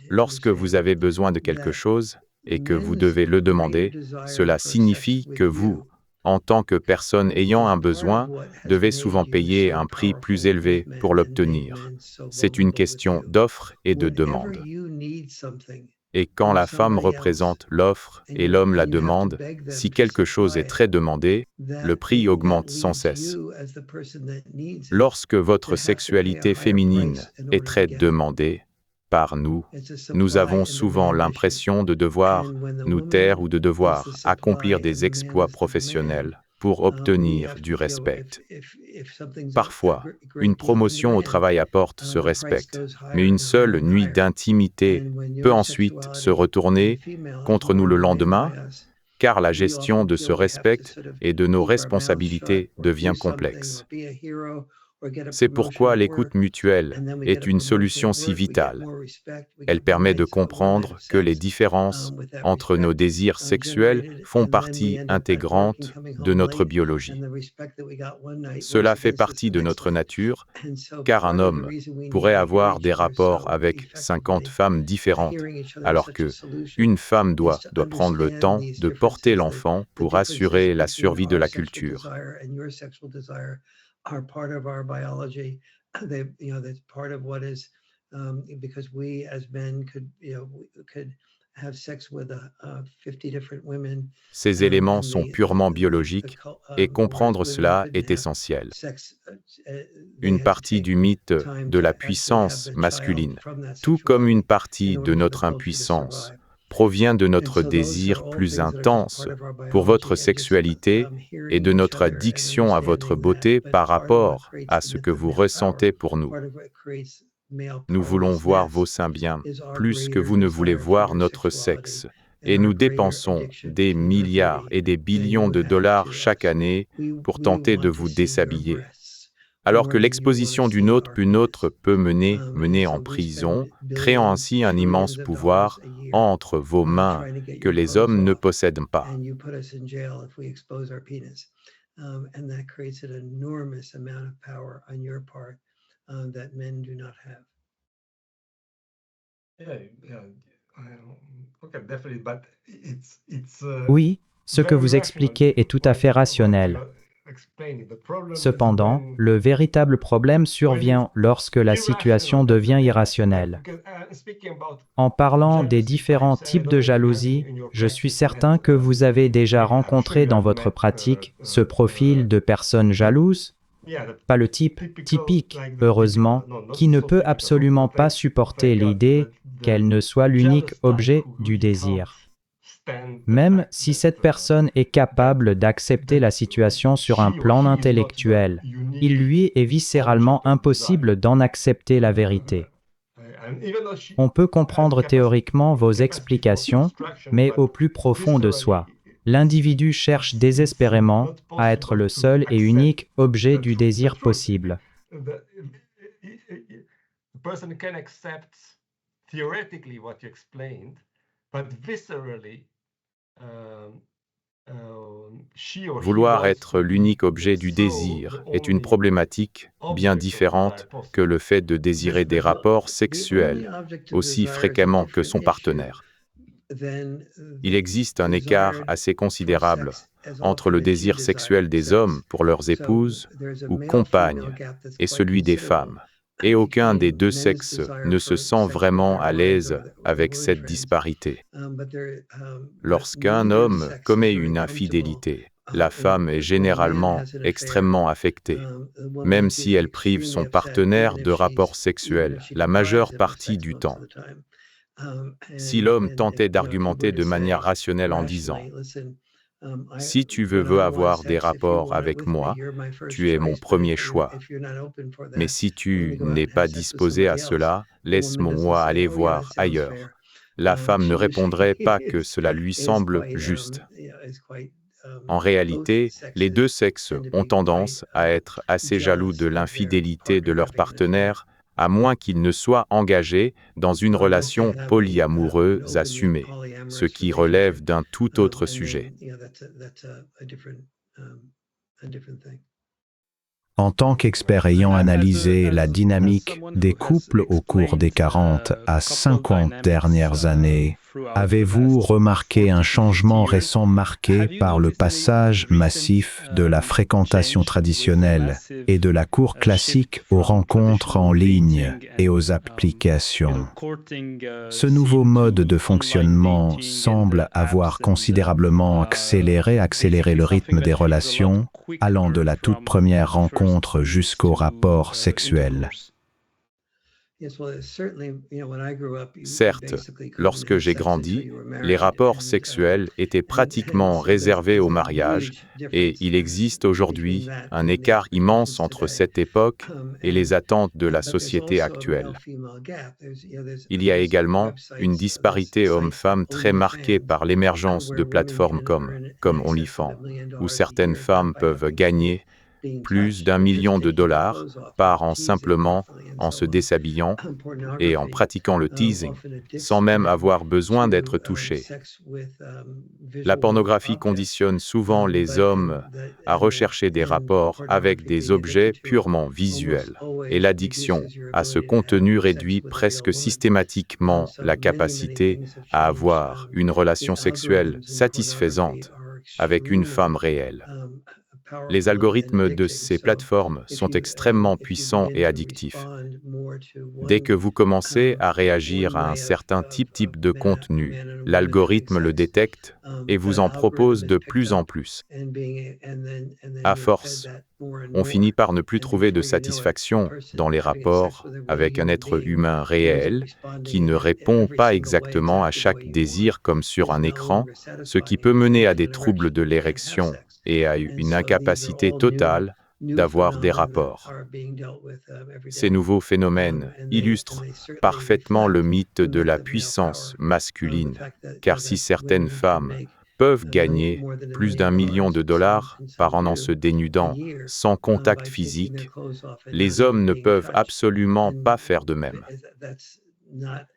Lorsque vous avez besoin de quelque chose et que vous devez le demander, cela signifie que vous, en tant que personne ayant un besoin, devez souvent payer un prix plus élevé pour l'obtenir. C'est une question d'offre et de demande. Et quand la femme représente l'offre et l'homme la demande, si quelque chose est très demandé, le prix augmente sans cesse. Lorsque votre sexualité féminine est très demandée par nous, nous avons souvent l'impression de devoir nous taire ou de devoir accomplir des exploits professionnels pour obtenir du respect. Parfois, une promotion au travail apporte ce respect, mais une seule nuit d'intimité peut ensuite se retourner contre nous le lendemain, car la gestion de ce respect et de nos responsabilités devient complexe. C'est pourquoi l'écoute mutuelle est une solution si vitale. Elle permet de comprendre que les différences entre nos désirs sexuels font partie intégrante de notre biologie. Cela fait partie de notre nature, car un homme pourrait avoir des rapports avec 50 femmes différentes, alors que une femme doit prendre le temps de porter l'enfant pour assurer la survie de la culture. Are part of our biology. That's part of what is because we as men could have sex with 50 different women. Ces éléments sont purement biologiques et comprendre cela est essentiel. Une partie du mythe de la puissance masculine, tout comme une partie de notre impuissance, provient de notre désir plus intense pour votre sexualité et de notre addiction à votre beauté par rapport à ce que vous ressentez pour nous. Nous voulons voir vos seins bien plus que vous ne voulez voir notre sexe, et nous dépensons des milliards et des billions de dollars chaque année pour tenter de vous déshabiller. Alors que l'exposition d'une autre peut mener en prison, créant ainsi un immense pouvoir entre vos mains que les hommes ne possèdent pas. Oui, ce que vous expliquez est tout à fait rationnel. Cependant, le véritable problème survient lorsque la situation devient irrationnelle. En parlant des différents types de jalousie, je suis certain que vous avez déjà rencontré dans votre pratique ce profil de personne jalouse. Pas le type typique, heureusement, qui ne peut absolument pas supporter l'idée qu'elle ne soit l'unique objet du désir. Même si cette personne est capable d'accepter la situation sur un plan intellectuel, il lui est viscéralement impossible d'en accepter la vérité. On peut comprendre théoriquement vos explications, mais au plus profond de soi, l'individu cherche désespérément à être le seul et unique objet du désir possible. Vouloir être l'unique objet du désir est une problématique bien différente que le fait de désirer des rapports sexuels aussi fréquemment que son partenaire. Il existe un écart assez considérable entre le désir sexuel des hommes pour leurs épouses ou compagnes et celui des femmes. Et aucun des deux sexes ne se sent vraiment à l'aise avec cette disparité. Lorsqu'un homme commet une infidélité, la femme est généralement extrêmement affectée, même si elle prive son partenaire de rapports sexuels la majeure partie du temps. Si l'homme tentait d'argumenter de manière rationnelle en disant « Si tu veux avoir des rapports avec moi, tu es mon premier choix. Mais si tu n'es pas disposé à cela, laisse-moi aller voir ailleurs. » La femme ne répondrait pas que cela lui semble juste. En réalité, les deux sexes ont tendance à être assez jaloux de l'infidélité de leur partenaire, à moins qu'ils ne soient engagés dans une relation polyamoureuse assumée, ce qui relève d'un tout autre sujet. En tant qu'expert ayant analysé la dynamique des couples au cours des 40 à 50 dernières années, avez-vous remarqué un changement récent marqué par le passage massif de la fréquentation traditionnelle et de la cour classique aux rencontres en ligne et aux applications? Ce nouveau mode de fonctionnement semble avoir considérablement accéléré le rythme des relations, allant de la toute première rencontre jusqu'au rapport sexuel. Certes, lorsque j'ai grandi, les rapports sexuels étaient pratiquement réservés au mariage et il existe aujourd'hui un écart immense entre cette époque et les attentes de la société actuelle. Il y a également une disparité homme-femme très marquée par l'émergence de plateformes comme OnlyFans, où certaines femmes peuvent gagner plus d'1 million de dollars par an simplement en se déshabillant et en pratiquant le teasing, sans même avoir besoin d'être touchés. La pornographie conditionne souvent les hommes à rechercher des rapports avec des objets purement visuels, et l'addiction à ce contenu réduit presque systématiquement la capacité à avoir une relation sexuelle satisfaisante avec une femme réelle. Les algorithmes de ces plateformes sont extrêmement puissants et addictifs. Dès que vous commencez à réagir à un certain type de contenu, l'algorithme le détecte et vous en propose de plus en plus. À force, on finit par ne plus trouver de satisfaction dans les rapports avec un être humain réel qui ne répond pas exactement à chaque désir comme sur un écran, ce qui peut mener à des troubles de l'érection et à une incapacité totale d'avoir des rapports. Ces nouveaux phénomènes illustrent parfaitement le mythe de la puissance masculine, car si certaines femmes peuvent gagner plus d'1 million de dollars par an en se dénudant sans contact physique, les hommes ne peuvent absolument pas faire de même.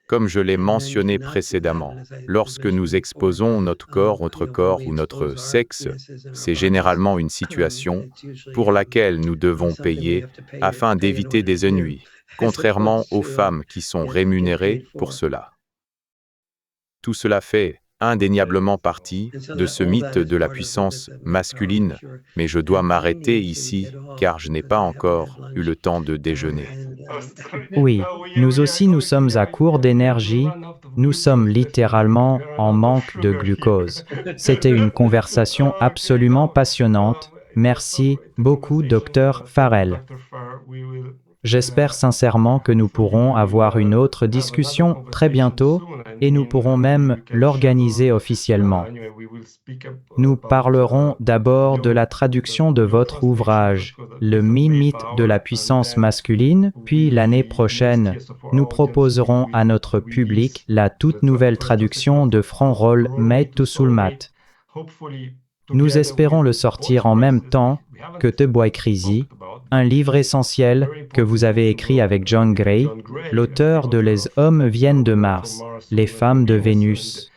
Comme je l'ai mentionné précédemment, lorsque nous exposons notre corps ou notre sexe, c'est généralement une situation pour laquelle nous devons payer afin d'éviter des ennuis, contrairement aux femmes qui sont rémunérées pour cela. Tout cela fait indéniablement partie de ce mythe de la puissance masculine, mais je dois m'arrêter ici car je n'ai pas encore eu le temps de déjeuner. Oui, nous aussi nous sommes à court d'énergie, nous sommes littéralement en manque de glucose. C'était une conversation absolument passionnante. Merci beaucoup, Dr. Farrell. J'espère sincèrement que nous pourrons avoir une autre discussion très bientôt et nous pourrons même l'organiser officiellement. Nous parlerons d'abord de la traduction de votre ouvrage, Le mythe de la puissance masculine, puis l'année prochaine, nous proposerons à notre public la toute nouvelle traduction de Front Roll Made to Sulmat. Nous espérons le sortir en même temps que The Boy Crazy, un livre essentiel que vous avez écrit avec John Gray, l'auteur de Les hommes viennent de Mars, les femmes de Vénus.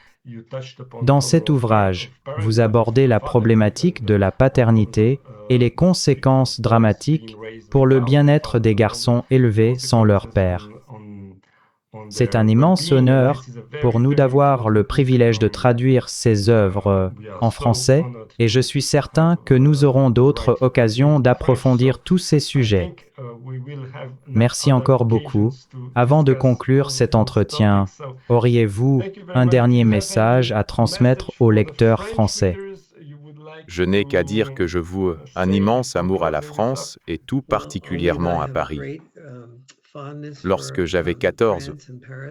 Dans cet ouvrage, vous abordez la problématique de la paternité et les conséquences dramatiques pour le bien-être des garçons élevés sans leur père. C'est un immense honneur pour nous d'avoir le privilège de traduire ces œuvres en français et je suis certain que nous aurons d'autres occasions d'approfondir tous ces sujets. Merci encore beaucoup. Avant de conclure cet entretien, auriez-vous un dernier message à transmettre aux lecteurs français? Je n'ai qu'à dire que je voue un immense amour à la France et tout particulièrement à Paris. Lorsque j'avais 14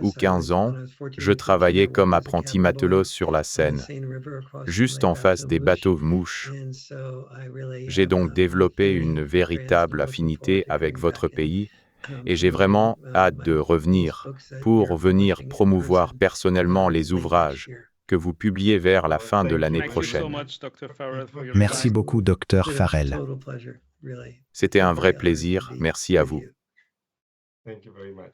ou 15 ans, je travaillais comme apprenti matelot sur la Seine, juste en face des bateaux-mouches. J'ai donc développé une véritable affinité avec votre pays et j'ai vraiment hâte de revenir pour venir promouvoir personnellement les ouvrages que vous publiez vers la fin de l'année prochaine. Merci beaucoup, Dr. Farrell. C'était un vrai plaisir, merci à vous. Thank you very much.